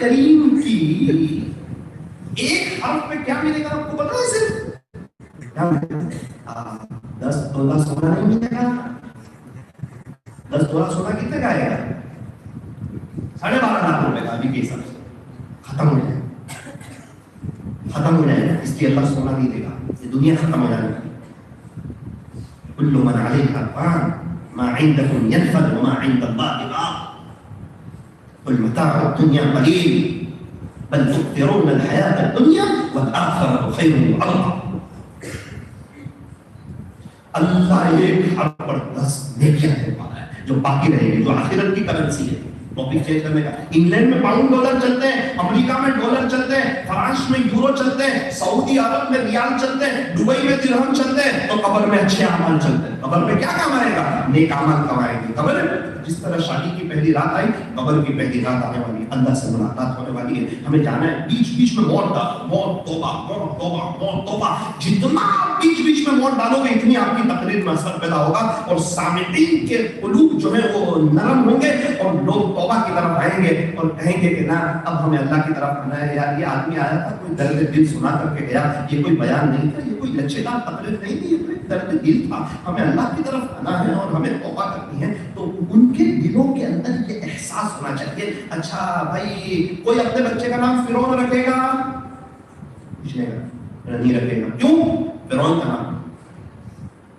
کریم کی ایک حرف میں کیا ملے گا آپ کو پتا ہے؟ صرف 10 تولہ سونا نہیں ملے گا۔ 10 تولہ سونا کتنے کا آئے گا؟ 12.5 لاکھ روپے کا، ابھی کے حساب سے ختم ہو جائے گا، ختم ہو جائے گا، اس لیے اللہ سونا نہیں دے گا، یہ دنیا ختم ہو جائے گی۔ کل من علیہا فان ما عندکم ینفد وما عند اللہ باق۔ والمتاع الدنيا قليل بل تؤثرون الحياة الدنيا والآخرة خير وأبقى. اللہ ایک ہر پر 10 نیکیاں دے پا رہا ہے جو باقی رہے گی، جو آخرت کی کرنسی ہے. ٹاپک چینج کرنے کا. انگلینڈ میں پاؤنڈ ڈالر چلتے ہیں، امریکہ میں ڈالر چلتے ہیں، فرانس میں یورو چلتے ہیں، سعودی عرب میں ریال چلتے ہیں، دبئی میں درہم چلتے ہیں. تو قبر میں اچھے اعمال چلتے ہیں. قبر میں کیا کام آئے گا؟ نیک اعمال کمائیں گے. قبر جس طرح شادی کی پہلی رات آئی، قبر کی پہلی رات آنے والی ہے. اللہ سے ملاقات ہونے والی ہے. ہمیں جانا ہے. بیچ بیچ میں موت ڈالو، موت توبہ، موت توبہ، موت توبہ. جتنا بیچ بیچ میں موت ڈالو گے اتنی آپ کی تقریر میں اثر پیدا ہوگا اور سامعین کے قلوب جو ہے وہ نرم ہوں گے اور لوگ توبہ کی طرف آئیں گے اور کہیں گے کہ نا اب ہمیں اللہ کی طرف آنا ہے. یار یہ آدمی آیا تھا کوئی درد دل سنا کر کے گیا، یہ کوئی بیان نہیں تھا، یہ کوئی لچے دار تقریر نہیں تھی، یہ کوئی درد دل تھا. ہمیں اللہ کی طرف آنا ہے اور ہمیں توبہ کرنی ہے. تو ان کے دلوں کے اندر یہ احساس ہونا چاہیے. اچھا بھائی کوئی اپنے بچے کا نام فرعون رکھے گا؟ پوچھنے گا نہیں رکھے گا. کیوں؟ فرعون کا نام.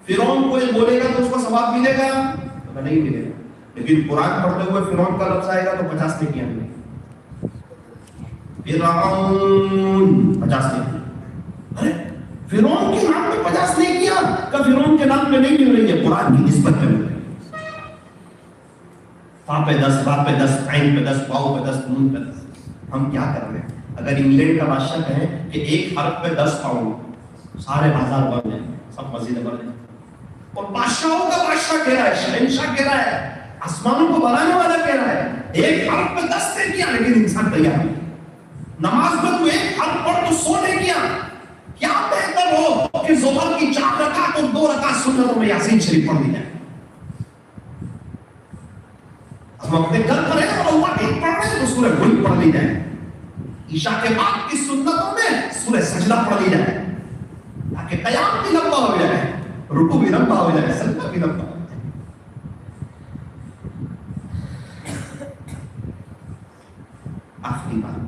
فرعون کوئی بولے گا تو اس کو ثواب ملے گا؟ نہیں ملے گا. لیکن قرآن پڑھتے ہوئے فرعون کا لفظ آئے گا تو 50 نیکیاں ملیں گی. فرعون 50 نیکیاں. فرعون کے نام میں 50 نیکیاں کا فرعون کے نام میں نہیں مل رہی ہے، قرآن کی نسبت میں مل رہی ہے. فا پہ 10، با پہ 10، عین پہ 10، واو پہ 10، نون پہ 10. ہم کیا کر رہے ہیں؟ اگر انگلینڈ کا بادشاہ کہیں کہ ایک حرف پہ 10 پاؤنڈ، سارے بازار بند ہیں، سب مزید بند ہیں. اور بادشاہوں کا بادشاہ کہہ رہا ہے، شہنشاہ کہہ رہا ہے، آسمانوں کو بنانے والا کہہ رہا ہے ایک حرف پہ 10 نیکیاں. لیکن انسان تیار نہیں. نماز میں تو ایک حرف پڑھ تو 100 نیکیاں. کیا بہتر ہو کہ ظہر کی 4 رکعت اور 2 رکعت سنتوں میں یاسین شریف پڑھ لی جائے. ہم اپنے گھر پر ہیں اور اللہ کی پڑھ رہے ہیں تو سورہ ملک پڑھ لی جائے. عشاء کے بعد کی سنتوں میں سورہ سجدہ پڑھ لی جائے تاکہ قیام بھی لمبا ہو جائے، رکوع بھی لمبا ہو جائے، سجدہ بھی لمبا ہو جائے. آخری بات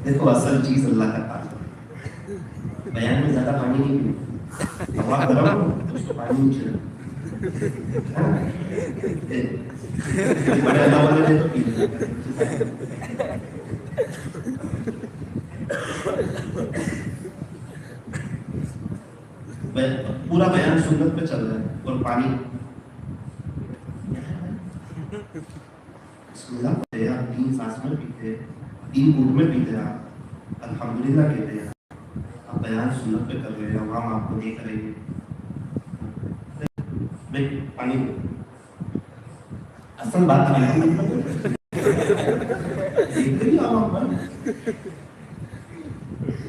دیکھو، اصل چیز اللہ کا تعلق. بیان میں زیادہ پانی نہیں پینا، ہوا گرم ہو اس کو پانی نہیں چھڑکنا. بڑے اللہ والے نے تو پی پورا بیان سنت پہ چل رہا ہے اور پانی بسم اللہ پڑھتے ہیں، 3 سانس میں پیتے ہیں، 3 گھونٹ میں پیتے ہیں، الحمدللہ کہتے ہیں. آپ بیان سنت پہ کر رہے ہیں، عوام آپ کو دیکھ رہے ہیں. پانی اصل بات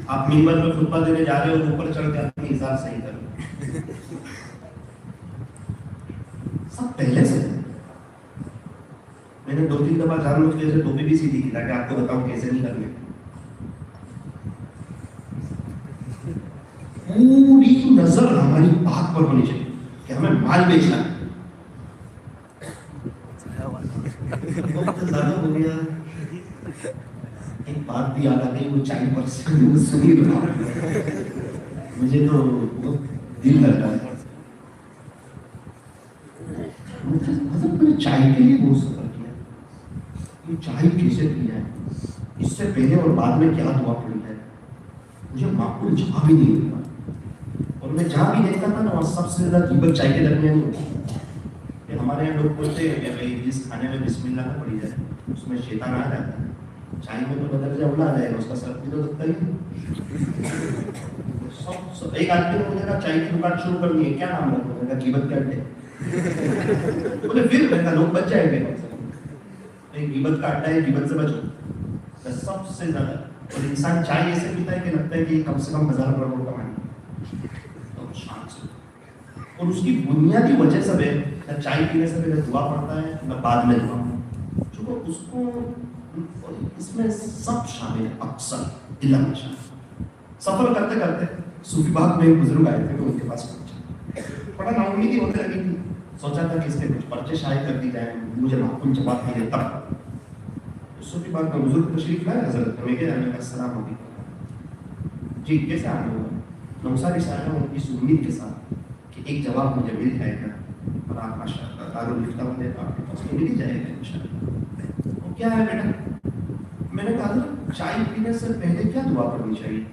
آپ منبر میں خطبہ دینے جا رہے ہو، اوپر چڑھ کے اپنی حساب صحیح کرو. سب پہلے سے میں نے 2-3 دفعہ جان بوجھ کے ٹوپی بھی سیدھی کی تاکہ آپ کو بتاؤں کیسے نہیں کرنے. پوری نظر ہماری بات پر ہونی چاہیے کہ ہمیں مال بیچنا ہے. زیادہ ہو گیا ایک بات بھی یاد آ گئی، وہ 40% سنی رہا، مجھے تو دل لگتا ہے. مطلب میں نے چائے کے لیے بہت سفر کیا. یہ چائے کیسے پیا ہے، اس سے پہلے اور بعد میں کیا دعا پڑی ہے، مجھے معقول جواب ہی نہیں ملا. اور میں جہاں بھی دیکھتا تھا نا وہاں سب سے زیادہ غیبت چائے کے درمیان ہوتی. ہمارے یہاں لوگ بولتے ہیں کہ بھائی جس کھانے میں بسم اللہ نہ پڑی جائے اس میں شیطان آ جاتا ہے. چائے میں تو بدل جائے اولا آ جائے گا، اس کا سر بھی تو دکھتا ہی. ایک آدمی نے مجھے کہا چائے کی دکان شروع کرنی ہے، کیا نام رکھو؟ میں نے کہا غیبت کر دے. بولے پھر میں کہا لوگ بچ جائیں گے. غیبت کا اڈا ہے، غیبت سے بچو سب سے زیادہ. اور انسان چائے ایسے پیتا ہے کہ لگتا ہے کہ کم سے کم 1000 کروڑ کمائیں گے تو شان سے. اور اس کی بنیادی وجہ سب ہے نہ چائے پینے سے پہلے دعا پڑھتا ہے نہ بعد میں دعا. جو اس کو اس میں سب شامل ہے، اکثر علم شامل. سفر کرتے کرتے صوفی باغ میں ایک بزرگ آئے تھے تو ان کے پاس پہنچا. بڑا نا امیدی ہونے لگی تھی، سوچا تھا کہ اس کے کچھ پرچے شائع کر دی جائیں، مجھے معقول جواب ملے تب. صوفی باغ میں بزرگ تشریف لائے، حضرت ہمیں کہا السلام علیکم. جی کیسے آنے ہوا؟ نوساری سے آیا ہوں اس امید کے ساتھ کہ ایک جواب مجھے مل جائے گا اور آپ ماشاء اللہ دارو لکھتا ہوں آپ کے پاس مل ہی جائے گا انشاءاللہ. وہ کیا ہے بیٹا؟ میں نے کہا چائے پینے سے پہلے کیا دعا پڑھنی چاہیے؟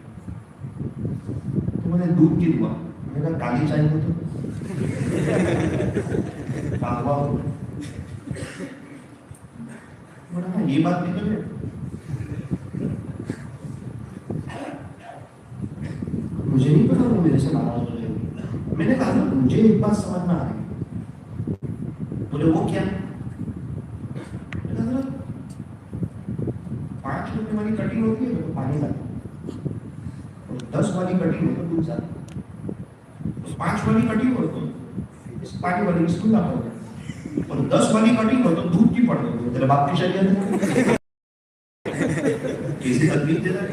تو میں نے دودھ کی دعا. میں نے کہا کالی چائے ہو تو قہوہ ہو. میں نے کہا یہ بات بھی تو ہے. مجھے نہیں پتا وہ میرے سے ناراض ہو جائے گی. میں نے کہا مجھے ایک بات سمجھ میں آ رہی. بولے وہ کیا؟ 5 روپے والی کٹنگ ہوتی ہے تو پانی ڈالو اور 10 والی کٹنگ ہو تو دودھ ڈالو. 5 والی کٹنگ ہو تو اس پانی والی بسم اللہ پڑھ دو اور 10 والی کٹنگ ہو تو دودھ کی پڑھ دو. تیرے باپ کی شریعت ہے کیسی تکلیف دے رہا ہے.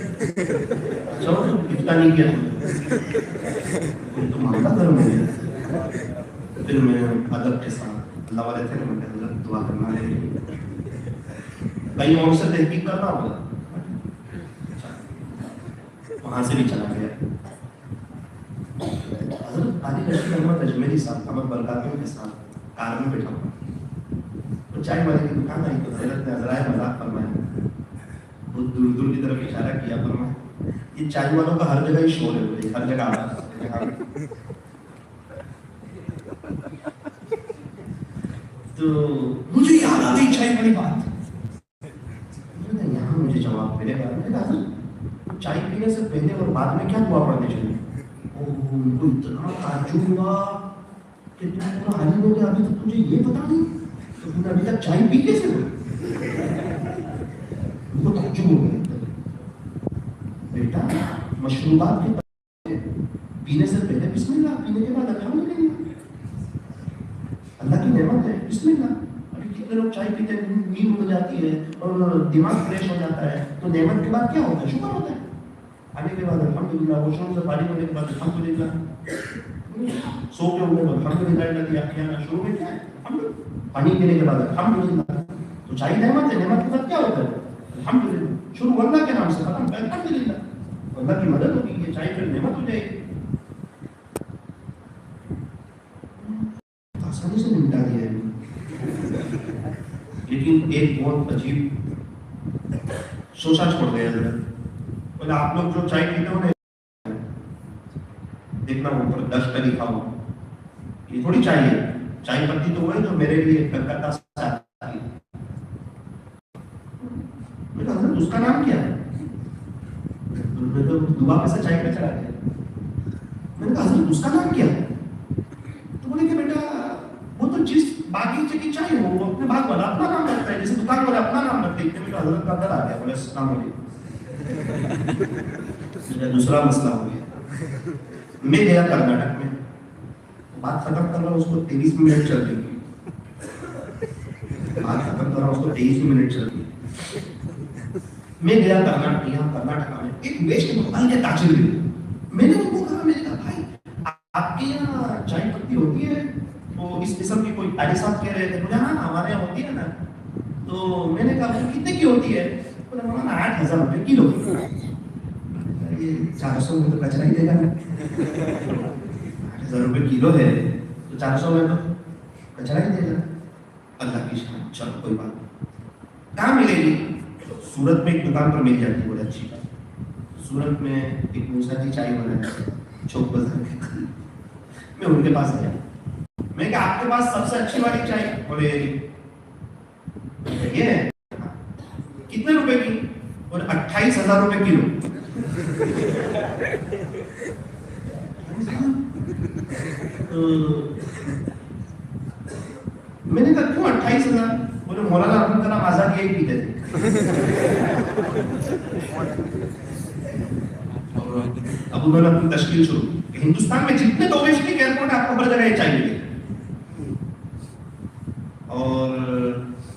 چلو اتنا نہیں کیا تو معاملہ کرو. میں پھر میں ادب کے ساتھ اللہ والے تھے میں حضرت دعا کرنا ہے کہیں اور سے تحقیق کرنا ہوگا. وہاں سے بھی چلا گیا. حضرت علی رشید احمد اجمیری صاحب احمد برکاتیوں کے ساتھ کار میں بیٹھا ہوا تو چائے والے کی دکان آئی تو حضرت نے عذرائے مذاق فرمایا. بہت دور دور کی طرف اشارہ کیا فرمایا یہ چائے والوں کا ہر جگہ ہی شور ہے. ہر جگہ آتا تو مجھے یاد آ گئی چائے والی بات. یہاں مجھے جواب ملے گا. میں کہا چائے پینے سے پہلے اور بعد میں کیا دعا پڑھنی چاہیے؟ ان کو اتنا تعجب ہوا کہ تم پورا عالم ہو گیا ابھی تک تجھے یہ پتا نہیں تو تم نے ابھی تک چائے پی کیسے ہو؟ ان کو تعجب ہو گیا. بیٹا مشروبات کے پینے سے پہلے بسم اللہ, پینے کے بعد الحمدللہ. اللہ کی نعمت ہے بسم اللہ. ابھی کتنے لوگ چائے پیتے ہیں نیند ہو جاتی ہے اور دماغ فریش ہو جاتا ہے تو نعمت کے بعد کیا ہوتا ہے؟ شکر ہوتا ہے. آنے کے بعد الحمدللہ, واش روم سے فارغ ہونے کے بعد الحمدللہ, سو کے ہونے کے بعد الحمدللہ, کیا شروع میں کیا ہے پانی پینے کے بعد الحمدللہ. تو چائے نعمت ہے, نعمت کے بعد کیا ہوتا ہے؟ الحمدللہ. شروع اللہ کے نام سے ختم الحمدللہ. اللہ کی مدد ہوگی یہ چائے پھر نعمت ہو جائے گی. آسانی سے نمٹا دیا ہے. لیکن ایک بہت عجیب سوچا چھوڑ گیا ذرا. بولے آپ لوگ جو چائے پیتے ہو نا دیکھنا اوپر 10 کا لکھا ہوا یہ تھوڑی چاہیے. چائے پتی تو وہ ہے جو میرے لیے کلکتہ سے آتی ہے. میں کہا حضرت اس کا نام کیا ہے؟ دعا پہ سے چائے پہ چلا گیا. میں نے کہا حضرت اس کا نام کیا ہے؟ تو بولے کہ بیٹا وہ تو جس باغیچے کی چائے ہو وہ اپنے باغ والا اپنا نام رکھتا ہے, جیسے دکان والا اپنا نام رکھتے ہیں. میں حضرت کا اندر آ گیا. بولے السلام علیکم. دوسرا مسئلہ ہو گیا. میں گیا کرناٹک میں, بات ختم کر رہا ہوں اس کو 23 منٹ چل رہی. بات ختم کر رہا ہوں اس کو 23 منٹ چل رہی. میں گیا کرناٹک میں ایک ویسٹ بنگال کے تاجر بھی. میں نے ان کو کہا, میں نے کہا بھائی آپ کے یہاں چائے پتی ہوتی ہے تو اس قسم کی کوئی تاجر صاحب کہہ رہے تھے. بولے ہاں ہمارے یہاں ہوتی ہے نا. تو میں نے کہا کتنے کی ہوتی ہے؟ بولے مولانا 8,000 روپے کلو. یہ 400 میں تو کچرا ہی دے گا. 8,000 روپے کلو ہے تو 400 میں تو کچرا ہی دے گا. اللہ کی شان. چلو کوئی بات نہیں. کہاں ملے گی؟ سورت میں ایک دکان پر مل جاتی ہے بڑی اچھی. سورت میں ایک موسیٰ جی چائے بنایا چوک بازار کے. میں ان کے پاس گیا. میں کہا آپ کے پاس سب سے اچھی والی چائے؟ بولے یہ ہے. کتنے روپے کی؟ بولے 28,000 روپے کلو. میں نے کہا کیوں 28,000؟ بولے مولانا ابو کلام آزاد یہی پیتے تھے. اب انہوں نے اپنی تشکیل شروع کی. ہندوستان میں جتنے ڈومیسٹک ایئرپورٹ آپ کو ہر جگہ چائے ملے. اور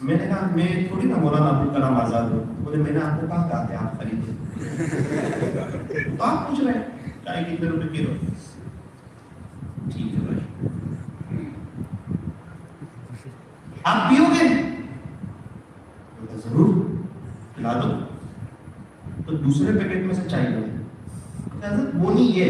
میں نے کہا میں تھوڑی نا مولانا ابو کلام آزاد ہوں. بولے میں نے آپ کو کہا کہا کہ آپ خریدیں تو آپ پوچھ رہے ہیں چائے کتنے روپے کلو. ٹھیک ہے بھائی آپ پیو گے؟ ضرور پلا دو. تو دوسرے پیکٹ میں سے چائے لو. حضرت وہ نہیں یہ.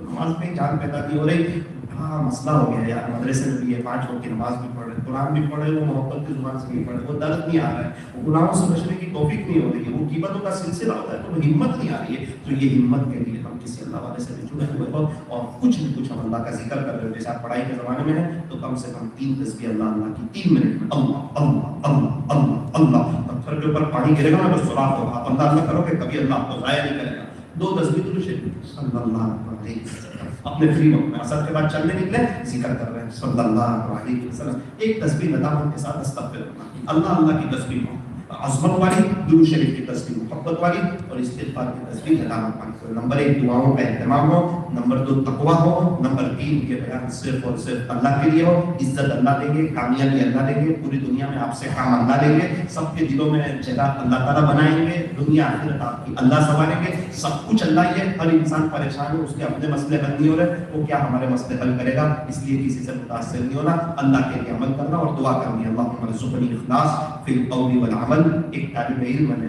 نماز میں جان پیدا نہیں ہو رہی، ہاں مسئلہ ہو گیا یار، مدرسے میں بھی ہے، 5 وقت کی نماز بھی پڑھ رہے، قرآن بھی پڑھ رہے، وہ محبت کی زبان سے نہیں پڑھ رہے، وہ درد نہیں آ رہا ہے، وہ گناہوں سے بچنے کی توفیق نہیں ہو رہی ہے، وہ غیبتوں کا سلسلہ ہوتا ہے تو وہ ہمت نہیں آ رہی ہے. تو یہ ہمت کے لیے ہم کسی اللہ والے سے جڑے ہوئے ہو اور کچھ بھی کچھ ہم اللہ کا ذکر کر رہے ہو. جیسے آپ پڑھائی کے زمانے میں ہیں تو کم سے کم 3 تسبیح اللہ اللہ کی 3 منٹ میں، اللہ اللہ اللہ اللہ اللہ. پتھر کے اوپر پانی گرے گا نا تو سوراخ ہوگا، آپ اللہ اللہ کرو گے کبھی اللہ آپ کو ضائع نہیں کرے گا. 2 تسبیح درود شریف صلی اللہ علیہ وسلم اپنے فری وقت میں، اثر کے بعد چلنے نکلے ذکر کر رہے ہیں صلی اللہ علیہ وسلم. ایک تسبیح ندامت کے ساتھ استغفر اللہ، اللہ اللہ کی تسبیح ہو، عظمت والی درود شریف کی تسبیح، محبت والی اور استغفار کی تسبیح ندامت والی. نمبر 1 دعاؤں کا اہتمام ہو، نمبر 2 تقویٰ ہو، نمبر 3 یہ بیان صرف اور صرف اللہ کے لیے ہو. عزت اللہ دیں گے، کامیابی اللہ دیں گے، پوری دنیا میں آپ سے کام اللہ دیں گے، سب کے دلوں میں جگہ اللہ تعالیٰ بنائیں گے، دنیا آخرت آپ کی اللہ سنبھالیں گے. سب کچھ اللہ ہی ہے، ہر انسان پریشان ہے، اس کے اپنے مسئلے حل نہیں ہو رہے، وہ کیا ہمارے مسئلے حل کرے گا؟ اس لیے کسی سے متاثر نہیں ہونا، اللہ کے لیے عمل کرنا اور دعا کرنی ہے. اللہم ارزقنی اخلاص فی القول والعمل. ایک طالب علم نے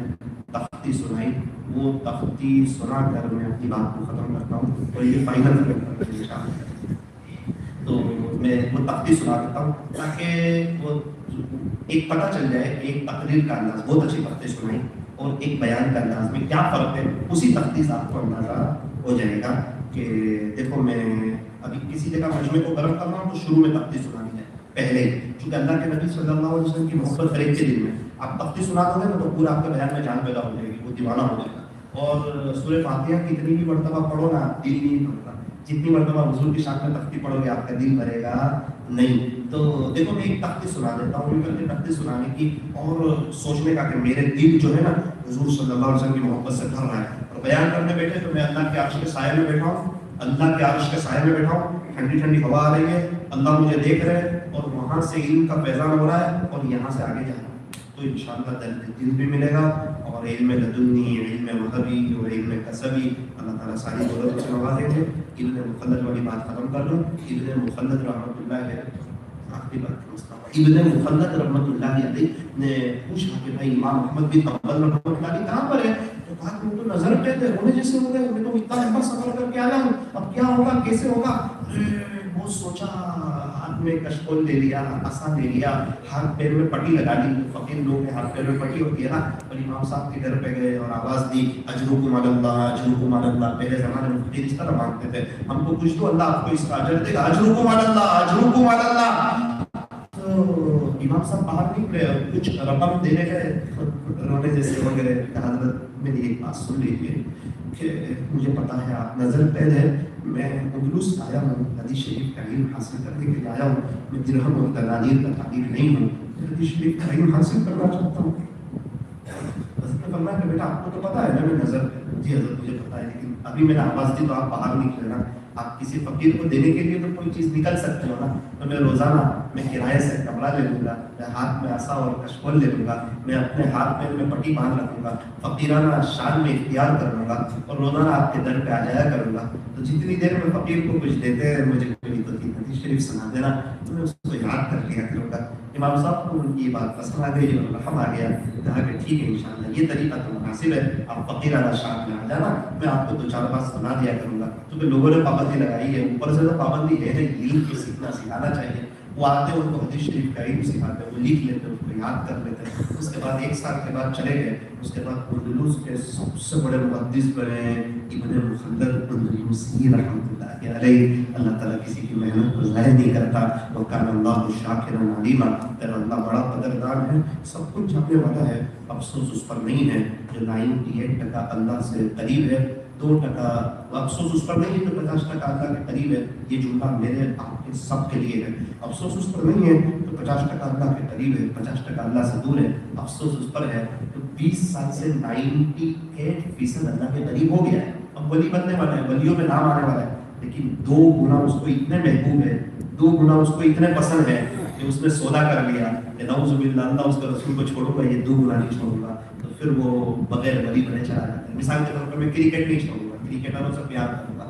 تختی سنائی، وہ تختی سنا کر میں اپنی بات کو ختم کرتا ہوں اور یہ فائنل تو میں وہ تختی سنا دیتا ہوں تاکہ وہ ایک پتہ چل جائے کہ ایک تقریر کا انداز، بہت اچھی تختی سنائی، اور ایک بیان کا انداز میں کیا فرق ہے. اسی تختی سے آپ کو اندازہ ہو جائے گا کہ دیکھو میں ابھی کسی جگہ مجمع کو گرم کر رہا ہوں تو شروع میں تختی سنانی ہے پہلے، کیونکہ اللہ کے نبی صلی اللہ علیہ وسلم کی محبت ہر ایک کے دل میں. آپ تختی سنا دو گے نا تو پورا آپ کے بیان میں جان پیدا ہو جائے گی، وہ دیوانہ ہو جائے گا. اور سورہ فاتحہ کتنی بھی مرتبہ پڑھو نا دل نہیں بھرتا، جتنی مرتبہ حضور کی شان میں تختی پڑھو گے آپ کا دل بھرے گا نہیں. تو دیکھو میں ایک تختی سنا دیتا ہوں، کر کے تختی سنانے کی اور سوچنے کا کہ میرے دل جو ہے نا حضور صلی اللہ علیہ وسلم کی محبت سے بھر رہا ہے. اور بیان کرنے بیٹھے تو میں اللہ کے عرش کے سائے میں بیٹھا ہوں، اللہ کے عرش کے سائے میں بیٹھا ہوں، ٹھنڈی ٹھنڈی ہوا آ رہی ہے، اللہ مجھے دیکھ رہے ہیں اور وہاں سے علم کا فیضان ہو رہا ہے اور یہاں سے آگے جانا تو انشاءاللہ دل بھی ملے گا اور علم لدنی، علم وہبی اور علم کسبی اللہ تعالیٰ ساری دولتوں سے نوازیں گے. ابن مخلد والی بات ختم کر لوں. ابن مخلد رحمۃ اللہ علیہ آخری بات، ابن مخلد رحمۃ اللہ علیہ نے پوچھا کہ بھائی امام احمد بن حنبل رحمۃ اللہ علیہ کہاں پر ہے؟ تو کہا کہ وہ تو نظر پہ تھے، ہونے جیسے ہو گئے، میں تو اتنا لمبا سفر کر کے آیا ہوں، اب کیا ہوگا کیسے ہوگا؟ وہ سوچا، ہاتھ میں کشکول لے لیا، عصا لے لیا، ہاتھ پیر میں پٹی لگا لی. فقیر لوگ کے ہاتھ پیر میں پٹی ہوتی ہے نا. اور امام صاحب کے گھر پہ گئے اور آواز دی اجرکم علی اللہ، اجرکم علی اللہ. پہلے زمانے میں فقیر اس طرح مانگتے تھے، ہم کو کچھ تو اللہ آپ کو اس کا اجر دے گا، اجرکم علی اللہ، اجرکم علی اللہ. تو امام صاحب باہر نکلے اور کچھ رقم دینے گئے، رونے جیسے ہو گئے. حضرت میری ایک بات سن لیجیے کہ مجھے پتا ہے آپ نظر قید ہے، میں اندلس آیا ہوں، حدیث شریف کا علم حاصل کرنے کے لیے آیا ہوں، میں درہم اور دنانیر کا تاجر نہیں ہوں، حدیث شریف کا علم حاصل کرنا چاہتا ہوں. حضرت نے فرمایا کہ بیٹا آپ کو تو پتا ہے میں نظر قید. جی حضرت مجھے پتا ہے، لیکن ابھی میں نے آواز دی تو آپ باہر نکلے نا. آپ کسی فقیر کو دینے کے لیے تو کوئی چیز نکل سکتے ہو نا. تو میں روزانہ میں کرائے سے کمرہ لے لوں گا، میں ہاتھ میں عصا اور کشکول لے لوں گا، میں اپنے ہاتھ میں پٹی باندھ رکھوں گا، فقیرانہ شان میں اختیار کروں گا اور روزانہ آپ کے در پہ آ جایا کروں گا. تو جتنی دیر میں فقیر کو کچھ دیتے ہیں مجھے کوئی تو حدیث شریف سنا دینا، تو میں اس کو یاد کر لیا کروں گا. امام صاحب کو ان کی بات پسند آ گئی اور رحم آ گیا. کہا کہ ٹھیک ہے انشاءاللہ یہ طریقہ تو مناسب ہے، آپ فقیرانہ شان میں آ جانا، میں آپ کو 2-4 بات سنا دیا کروں گا. کیونکہ لوگوں نے پابندی لگائی ہے، اوپر سے تو پابندی ہے نہیں، علم کو سیکھنا سکھانا چاہیے. وہ آتے ہیں ان کو حدیث شریف کا علم سکھاتے ہیں، وہ لکھ لیتے ہیں، اس کو یاد کر لیتے ہیں. اس کے بعد 1 سال کے بعد چلے گئے. اس کے بعد اندلس کے سب سے بڑے محدث بنے ابن مخلد اندلسی رحمۃ اللہ علیہ. اللہ تعالیٰ کسی کی محنت کو ضائع نہیں کرتا. وکان اللہ شاکرا علیما، پھر اللہ بڑا قدردان ہے، سب کچھ جاننے والا ہے. افسوس اس پر نہیں ہے جو 98% اللہ سے قریب ہے، 2% افسوس اس پر نہیں ہے جو 50% اللہ کے قریب ہے. یہ جملہ میرے آپ کے سب کے لیے ہے. افسوس اس پر نہیں ہے جو 50% اللہ کے قریب ہے، 50% اللہ سے دور ہے. افسوس اس پر ہے جو 20 سال سے 98% اللہ کے قریب ہو گیا ہے. اب ولی بننے والا ہے، ولیوں میں نام آنے والا ہے، لیکن 2 گنا اس کو اتنے محبوب ہے، 2 گنا اس کو اتنے پسند ہے کہ اس نے سودا کر لیا کہ نعوذ باللہ اللہ اس کے رسول کو چھوڑوں گا، یہ 2 گنا نہیں چھوڑوں گا. تو پھر وہ بغیر ولی بنے چلا جاتا ہے. مثال کے طور پر میں کرکٹ نہیں چھوڑوں گا، کرکٹروں سے پیار کروں گا،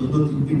2-2, 3-3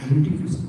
90%।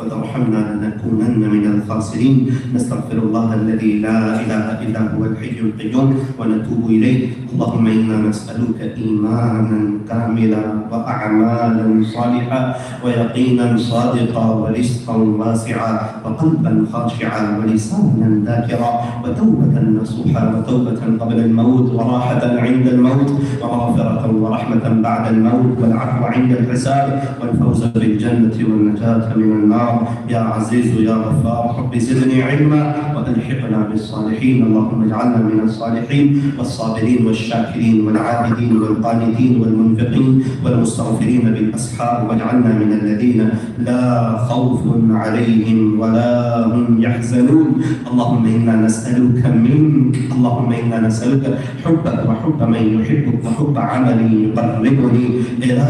وترحمنا لنكونن من الخاسرين نستغفر الله الذي لا إله إلا هو الحي القيوم ونتوب إليه اللهم إنا نسألك إيمانا كاملا وأعمالا صالحة ويقينا صادقا ورزقا واسعا وقلبا خاشعا ولسانا ذاكرا وتوبة نصوحا وتوبة قبل الموت وراحة عند الموت ومغفرة ورحمة بعد الموت والعفو عند الحساب والفوز بالجنة والنجاة من النار يا عزيز يا غفار رب زدني علما والحقنا بالصالحين اللهم اجعلنا من الصالحين والصابرين والشاكرين والعابدين والقانتين والمنفقين والمستغفرين بالاسحار واجعلنا من الذين لا خوف عليهم ولا هم يحزنون اللهم انا نسالك منك اللهم انا نسالك حبك وحب من يحبك وحب عمل يقربني الى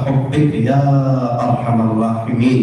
حبك يا ارحم الراحمين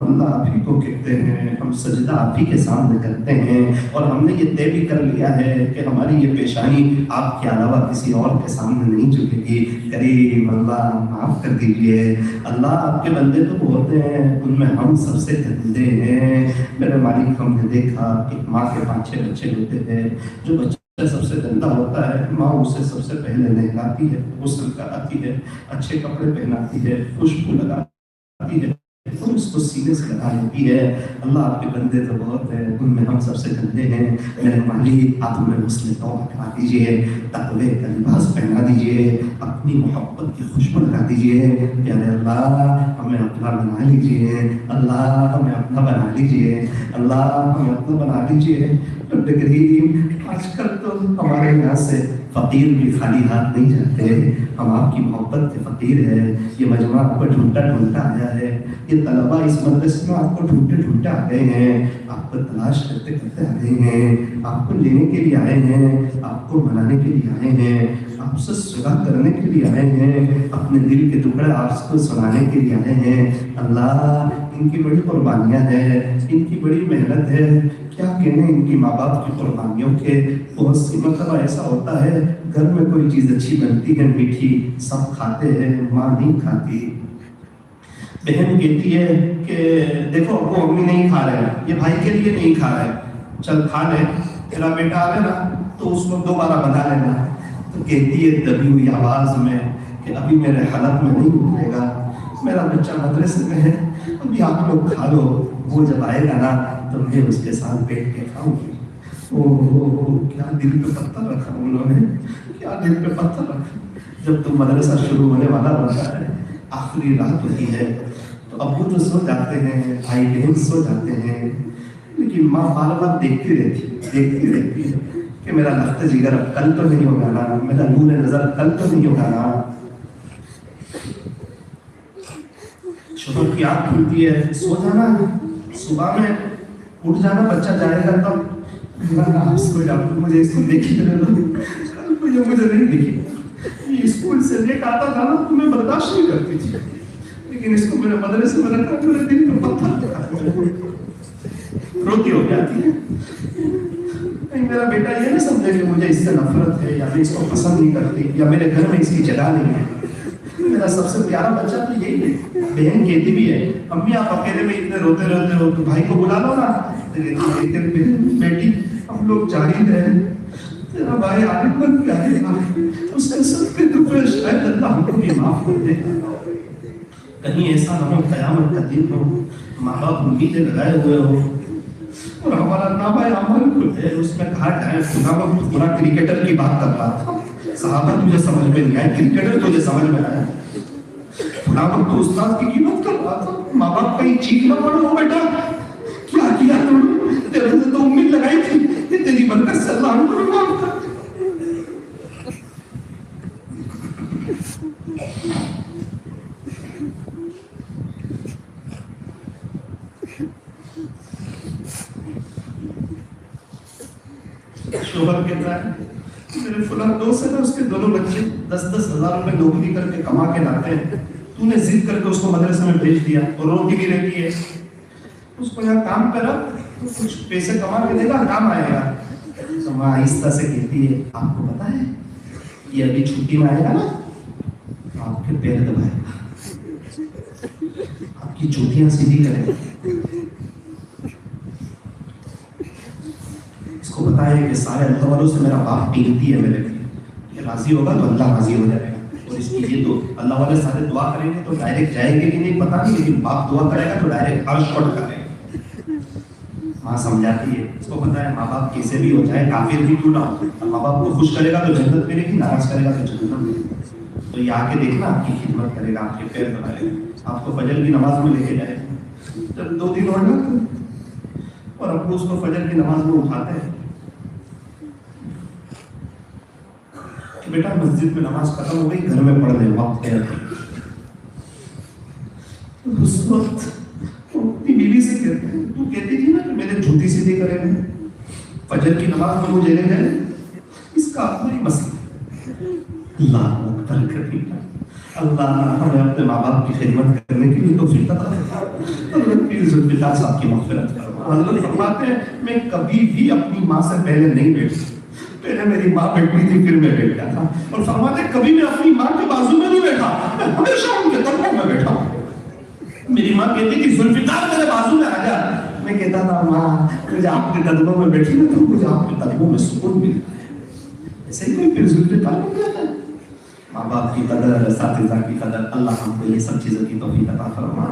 اللہ آپ ہی کو کہتے ہیں، ہم سجدہ آپ ہی کے سامنے کرتے ہیں، اور ہم نے یہ طے بھی کر لیا ہے کہ ہماری یہ پیشانی آپ کے علاوہ کسی اور کے سامنے نہیں جھکے گی۔ کریم اللہ معاف کر دیجئے۔ اللہ آپ کے بندے تو ہوتے ہیں، ان میں ہم سب سے گندے ہیں۔ میرے مالک، ہم نے دیکھا کہ ماں کے 5-6 بچے ہوتے ہیں، جو بچہ سب سے گندا ہوتا ہے ماں اسے سب سے پہلے نہلاتی ہے، غسل کراتی ہے، اچھے کپڑے پہناتی ہے، خوشبو لگاتی ہے، اور اس کو سینے سے لگا لیتی ہے۔ اللہ آپ کے بندے تو بہت ہیں، ان میں ہم سب سے گندے ہیں۔ میرے مالک، آپ ہمیں غسل توبہ کرا دیجئے، تقوی کا لباس پہنا دیجئے، اپنی محبت کی خوشبو لگا دیجئے۔ پیارے اللہ، ہمیں اپنا بنا لیجئے، اللہ ہمیں اپنا بنا لیجئے، اللہ ہمیں اپنا بنا لیجئے۔ رب کریم، آج کل تو ہمارے یہاں سے فقیر بھی خالی ہاتھ نہیں جاتے، ہم آپ کی محبت کے فقیر ہیں۔ یہ مجمع آپ کو ڈھونڈتا ڈھونڈتا آیا ہے، یہ طلبہ اس مدرسے میں آپ کو ڈھونڈتے ڈھونڈتے آ گئے ہیں، آپ کو تلاش کرتے کرتے آ گئے ہیں، آپ کو لینے کے لیے آئے ہیں، آپ کو منانے کے لیے آئے ہیں، آپ سے صلح کرنے کے لیے آئے ہیں، اپنے دل کے ٹکڑے آپ کو سنانے کے لیے آئے ہیں۔ اللہ، ان کی بڑی قربانیاں ہیں، ان کی بڑی محنت ہے، کیا کہنے ان کی ماں باپ کی قربانیوں کے۔ بہت سی مرتبہ ایسا ہوتا ہے، گھر میں کوئی چیز اچھی بنتی ہے میٹھی، سب کھاتے ہیں، ماں نہیں کھاتی۔ بہن کہتی ہے کہ دیکھو وہ امی نہیں کھا رہے ہیں، یہ بھائی کے لیے نہیں کھا رہے، چل کھا لے، تیرا بیٹا آئے نا تو اس کو دوبارہ بنا لینا۔ تو کہتی ہے دبی ہوئی آواز میں کہ ابھی میرے حلق میں نہیں اترے گا، میرا بچہ مدرسے میں ہے، ابھی آپ لوگ کھا لو، وہ جب آئے گا نا تو میں اس کے ساتھ بیٹھ کے کھاؤں گی۔ کیا دل پہ پتھر رکھا انہوں نے، کیا دل پہ پتھر رکھا۔ جب تم مدرسہ شروع ہونے والا ہوتا ہے، آخری رات ہوتی ہے، تو ابو تو سو جاتے ہیں، بھائی بہن سو جاتے ہیں، لیکن ماں بار بار دیکھتی رہتی ہے کہ میرا لخت جگر اب کل تو نہیں ہوگا نا، میرا نور نظر کل تو نہیں ہوگا نا۔ شوہر کی آنکھ کھلتی ہے، سو جانا، صبح میں اٹھ جانا، بچہ جائے گا تب مجھے اس کو دیکھی مجھے نہیں دیکھی، یہ اسکول سے لے کر آتا تھا نا تو میں برداشت نہیں کرتی تھی، لیکن اس کو میرے مدرسے میں رکھا میرے دل پہ پتھر روتی ہو جاتی ہے۔ میرا بیٹا یہ نہ سمجھے کہ مجھے اس سے نفرت ہے، یا میں اس کو پسند نہیں کرتی، یا میرے گھر میں اس کی جگہ نہیں ہے۔ میرا سب سے پیارا بچہ تو یہی ہے۔ بہن کہتی بھی ہے، امی آپ اکیلے میں اتنے روتے رہتے ہو تو بھائی کو بلا لو نا۔ بیٹی ہم لوگ جاہل ہیں، تیرا بھائی عالم بن کے آئے گا، اس کے سب کے دکھے شاید اللہ ہم کو بھی معاف کر دے۔ کہیں ایسا نہ ہو قیامت کا دن ہو، ماں باپ امیدیں لگائے ہوئے ہو اور ہمارا نامہ عمل کھل ہے، اس میں کہا جائے خدا بخود پورا کرکٹر کی بات کر رہا تھا، صحابہ تجھے سمجھ میں نہیں آئے، کرکٹر تجھے سمجھ میں آیا، خدا بخود استاد کی قیمت کر رہا تھا۔ ماں باپ کہیں چیخ نہ پڑو بیٹا، کیا کیا تم نے، تیرے سے تو امید لگائی تھی، تیری برکت سے اللہ ہم کو معاف کر۔ شوہر کہتا ہے میرے فلاں دوست ہے نا، اس کے دونوں بچے 10-10 ہزار روپے نوکری کر کے کما کے لاتے ہیں، تو نے ضد کر کے اس کو مدرسے میں بھیج دیا اور روٹی بھی رہتی ہے، اس کو یہاں کام کرا تو کچھ پیسے کما کے دے گا، کام آئے گا۔ تو ماں آہستہ سے کہتی ہے آپ کو پتا ہے یہ ابھی چھٹی میں آئے گا نا تو آپ کے پیر دبائے گا، آپ کی چوٹیاں سیدھی کرے گا۔ اس کو پتا ہے کہ سارے اللہ والوں سے میرا باپ قیمتی ہے میرے لیے، یہ راضی ہوگا تو اللہ راضی ہو جائے گا، اور اس لیے تو اللہ والے سارے دعا کریں گے تو ڈائریکٹ جائیں گے کہ نہیں پتا نہیں، لیکن باپ دعا کرے گا تو ڈائریکٹ عرش پر کرے گا۔ ماں سمجھاتی ہے، اس کو پتا ہے ماں باپ کیسے بھی ہو جائے، کافر بھی کیوں نہ ہو، ماں باپ کو خوش کرے گا تو جنت ملے گی، ناراض کرے گا تو جہنم ملے گی۔ تو یہ آ کے دیکھنا آپ کی خدمت کرے گا، آپ کے پیر دبائے گا، آپ کو فجر کی نماز میں لے کے جائے گا۔ جب 2 دن اور اور ابو اس کو فجر کی نماز میں اٹھاتے ہیں کہ بیٹا مسجد میں نماز ختم ہو گئی، گھر میں پڑھ لے، وقت ہے۔ اس وقت اپنی بیوی سے کہتے ہیں تو کہتی تھی نا کہ میرے جوتی سیدھی کرے گا، فجر کی نماز میں مجھے لے جائے، اس کا اپنا ہی مسئلہ۔ اللہ اکبر کبیرہ، اللہ ہمیں اپنے ماں باپ کی خدمت کرنے کے لیے توفیق عطا فرما، اللہ ذوالفقار صاحب کی مغفرت فرما۔ حضرت فرماتے ہیں میں کبھی بھی اپنی ماں سے پہلے نہیں بیٹھا، پہلے میری ماں بیٹھی تھی پھر میں بیٹھا تھا، اور فرماتے ہیں کبھی میں اپنی ماں کے بازو میں نہیں بیٹھا، میں ہمیشہ ان کے قدموں میں بیٹھا ہوں۔ میری ماں کہتی تھی ذوالفقار میرے بازو میں آ جا، میں کہتا تھا ماں مجھے آپ کے قدموں میں بیٹھی نا تو مجھے آپ کے قدموں میں سکون ملتا ہے، ایسے ہی کوئی پھر ذوالفقار بن جاتا ہے۔ ماں باپ کی قدر، اساتذہ کی قدر، اللہ ہم کو یہ سب چیزوں کی توفیق عطا فرما،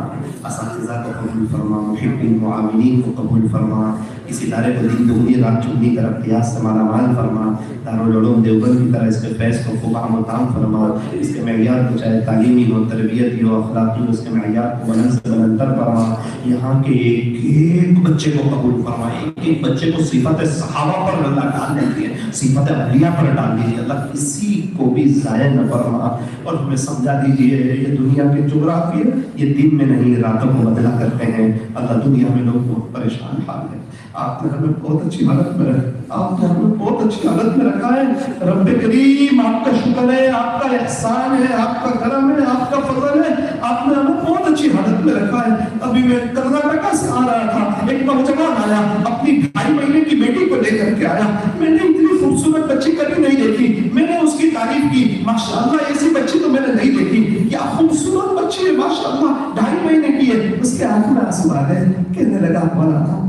اساتذہ کو قبول فرما، محبین معاونین کو قبول فرما، اس ادارے کو دین دگنی رات چگنی ترقیات سے مالا مال فرما، دارالعلوم دیوبند کی طرح اس کے فیض کو خوب عام و تام فرما، اس کے معیار کو چاہے تعلیمی ہو، تربیتی ہو، اخلاقی ہو، اس کے معیار کو بلند سے بلندتر فرما، یہاں کے ایک ایک بچے کو قبول فرما، ایک ایک بچے کو صفت صحابہ پر اللہ ڈال دیجیے، صفت اولیاء پر ڈال دیجیے، اللہ کسی کو بھی ضائع نہ فرما، اور ہمیں سمجھا دیجیے یہ دنیا کے جغرافیے یہ دن میں نہیں راتوں کو بدلا کرتے ہیں، اللہ دنیا میں لوگ بہت پریشان حال ہیں، آپ نے ہمیں بہت اچھی حالت میں رکھا، آپ نے ہمیں بہت اچھی حالت میں رکھا ہے، رب کریم آپ کا شکر ہے، آپ کا احسان ہے، آپ کا کرم ہے، آپ کا فضل ہے، آپ نے ہمیں بہت اچھی حالت میں رکھا ہے۔ ابھی میں کرناٹکا سے آ رہا تھا، ایک نوجوان آیا اپنی 2.5 مہینے کی بیٹی کو لے کر کے آیا، میں نے اتنی خوبصورت بچی کبھی نہیں دیکھی، میں نے اس کی تعریف کی، ماشاءاللہ ایسی بچی تو میں نے نہیں دیکھی، کیا خوبصورت بچی ہے ماشاءاللہ، 2.5 مہینے کی ہے۔ اس کے آنکھ میں آنسو آ گئے، کہنے لگا مولانا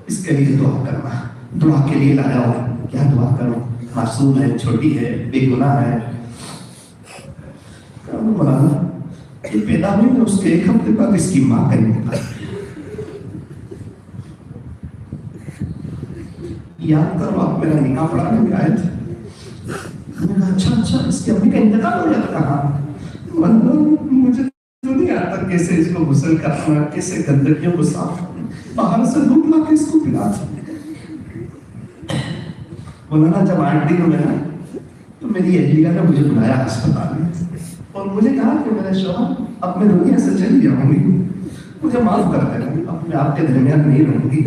اس کے لیے دعا کرنا، دعا کے لیے لایا ہوں، کیا دعا کروں، معصوم ہے، چھوٹی ہے، بے گناہ ہے۔ مولانا یہ پیدا ہوئی ہے، اس کے 1 ہفتے بعد اس کی ماں کا انتقال، یاد کرو آپ میرا نکاح پڑھانے میں آئے تھے، میں نے کہا اچھا اس کی امی کا انتقال ہو جاتا، کہا مجھے تو نہیں آتا کیسے اس کو غسل کرنا، کیسے گندگیوں کو صاف کرنا، باہر سے دودھ لا کے اس کو پلا۔ مولانا جب 8 دن میں نا تو میری اہلیہ نے مجھے بلایا ہسپتال میں اور مجھے کہا کہ میرے شوہر اب میں دنیا سے چلی جاؤں گی، مجھے معاف کر دینا، اب میں آپ کے درمیان نہیں رہوں گی،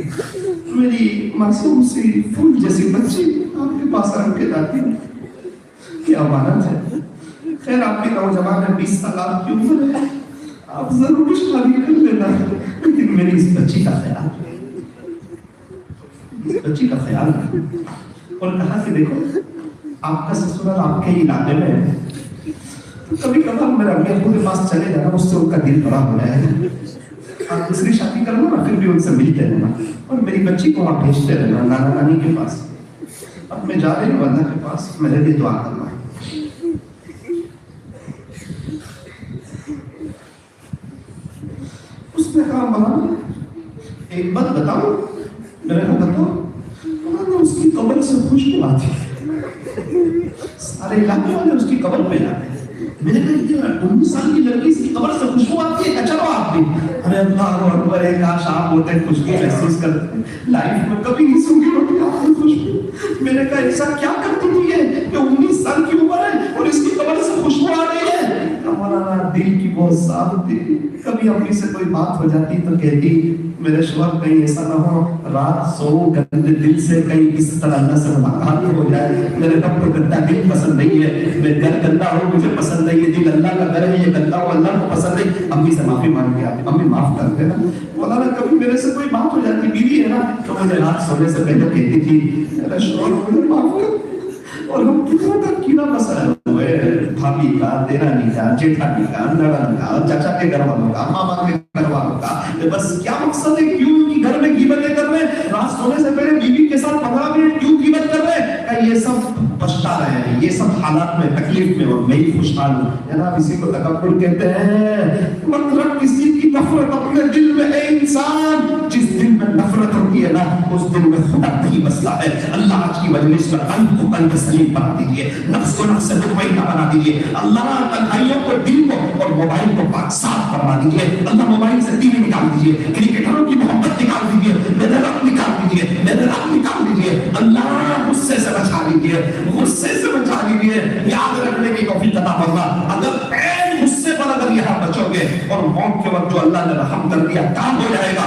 میری معصوم سی پھول جیسی بچی آپ کے پاس رکھ کے جاتی ہوں، کیا امانت ہے۔ خیر آپ کی نوجوان ہے، 20 سال آپ کی عمر ہے، آپ ضرور شادی کر لینا، لیکن میری اس بچی کا خیال، اس بچی کا خیال، اور کہا کہ دیکھو آپ کا سسرال آپ کے علاقے میں ہے، تو کبھی کبھار میرا امی ابو کے پاس چلے جانا، اس سے ان کا دل بڑا ہو جائے گا، آپ دوسری شادی کرنا نا پھر بھی ان سے ملتے رہنا، اور میری بچی کو وہاں بھیجتے رہنا نانا نانی کے پاس۔ اب میں جا رہی ہوں اللہ کے پاس، میرے لیے دعا کرنا ہے۔ اس نے کہا مولانا ایک بات بتاؤ، میں نے کہا بتاؤ، مولانا اس کی قبر سے خوشبو آتی ہے، سارے علاقے والے اس کی قبر پہ جاتے ہیں، میں نے کہا 19 سال کی لڑکی اس کی قبر سے خوشبو آتی ہے، چلو آپ بھی، ارے اللہ اکبر، کاش آپ ہوتے خوشبو محسوس کرتے، لائف میں کبھی نہیں سنگی ہوتی آپ کی خوشبو۔ میں نے کہا ایسا کیا کرتی تھی یہ کہ 19 سال کی عمر ہے اور اس کی قبر سے خوشبو آ رہی ہے؟ مولانا دل کی بہت صاف تھی، کبھی اپنی سے کوئی بات ہو جاتی تو کہتی میرے شوہر کہیں ایسا نہ ہو رات سو گندے دل سے کہیں اس طرح اللہ سے ملاقات ہو جائے، میرے رب کو گندا دل پسند نہیں ہے، میں گھر گندا ہو مجھے پسند نہیں ہے، دل اللہ کا گھر ہے یہ گندا ہو اللہ کو پسند نہیں۔ امی سے معافی مانگ کے آتے، امی معاف کر دینا۔ مولانا کبھی میرے سے کوئی بات ہو جاتی، بیوی ہے نا، تو مجھے رات سونے سے پہلے کہتی تھی میرا شوہر مجھے معاف کر، اور ہم کتنا تک کینا مسئلہ ہوئے، بھابھی کا، دیرانی کا، جیٹھانی کا، نڑن کا، چاچا کے گھر والوں کا، ماما کے گھر والوں کا، بس کیا مقصد ہے کیوں ان کی گھر میں غیبتیں کر رہے ہیں، رات سونے سے پہلے بیوی کے ساتھ 15 منٹ کیوں غیبت کر رہے ہیں، کہ یہ سب پچھتا رہے ہیں، یہ سب حالات میں تکلیف میں، اور میں ہی خوشحال ہوں۔ جناب اسی کو تکبر کہتے ہیں، مطلب کسی کی نفرت اپنے دل میں، اے انسان جس دل میں نفرت ہوتی ہے نا اس دل میں خدا نہیں بستا ہے۔ اللہ آج کی مجلس میں قلب کو قلب سلیم بنا دیجیے، نفس کو نفس مطمئنہ بنا دیجیے، اللہ تنہائیوں کو دل کو اور موبائل کو پاک صاف کروا دیجیے، اللہ موبائل سے ٹی وی نکال دیجیے، کرکٹروں کی محبت نکال دیجیے، میرے رب نکال دیجیے، میرے رب نکال دیجیے، اللہ غصے سے بچا لیجیے، غصے سے بچا لیجیے، یاد رکھنے کی توفیق عطا فرما۔ اگر عین غصے پر اگر یہاں بچو گے اور موت کے وقت جو اللہ نے رحم کر دیا کام ہو جائے گا،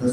10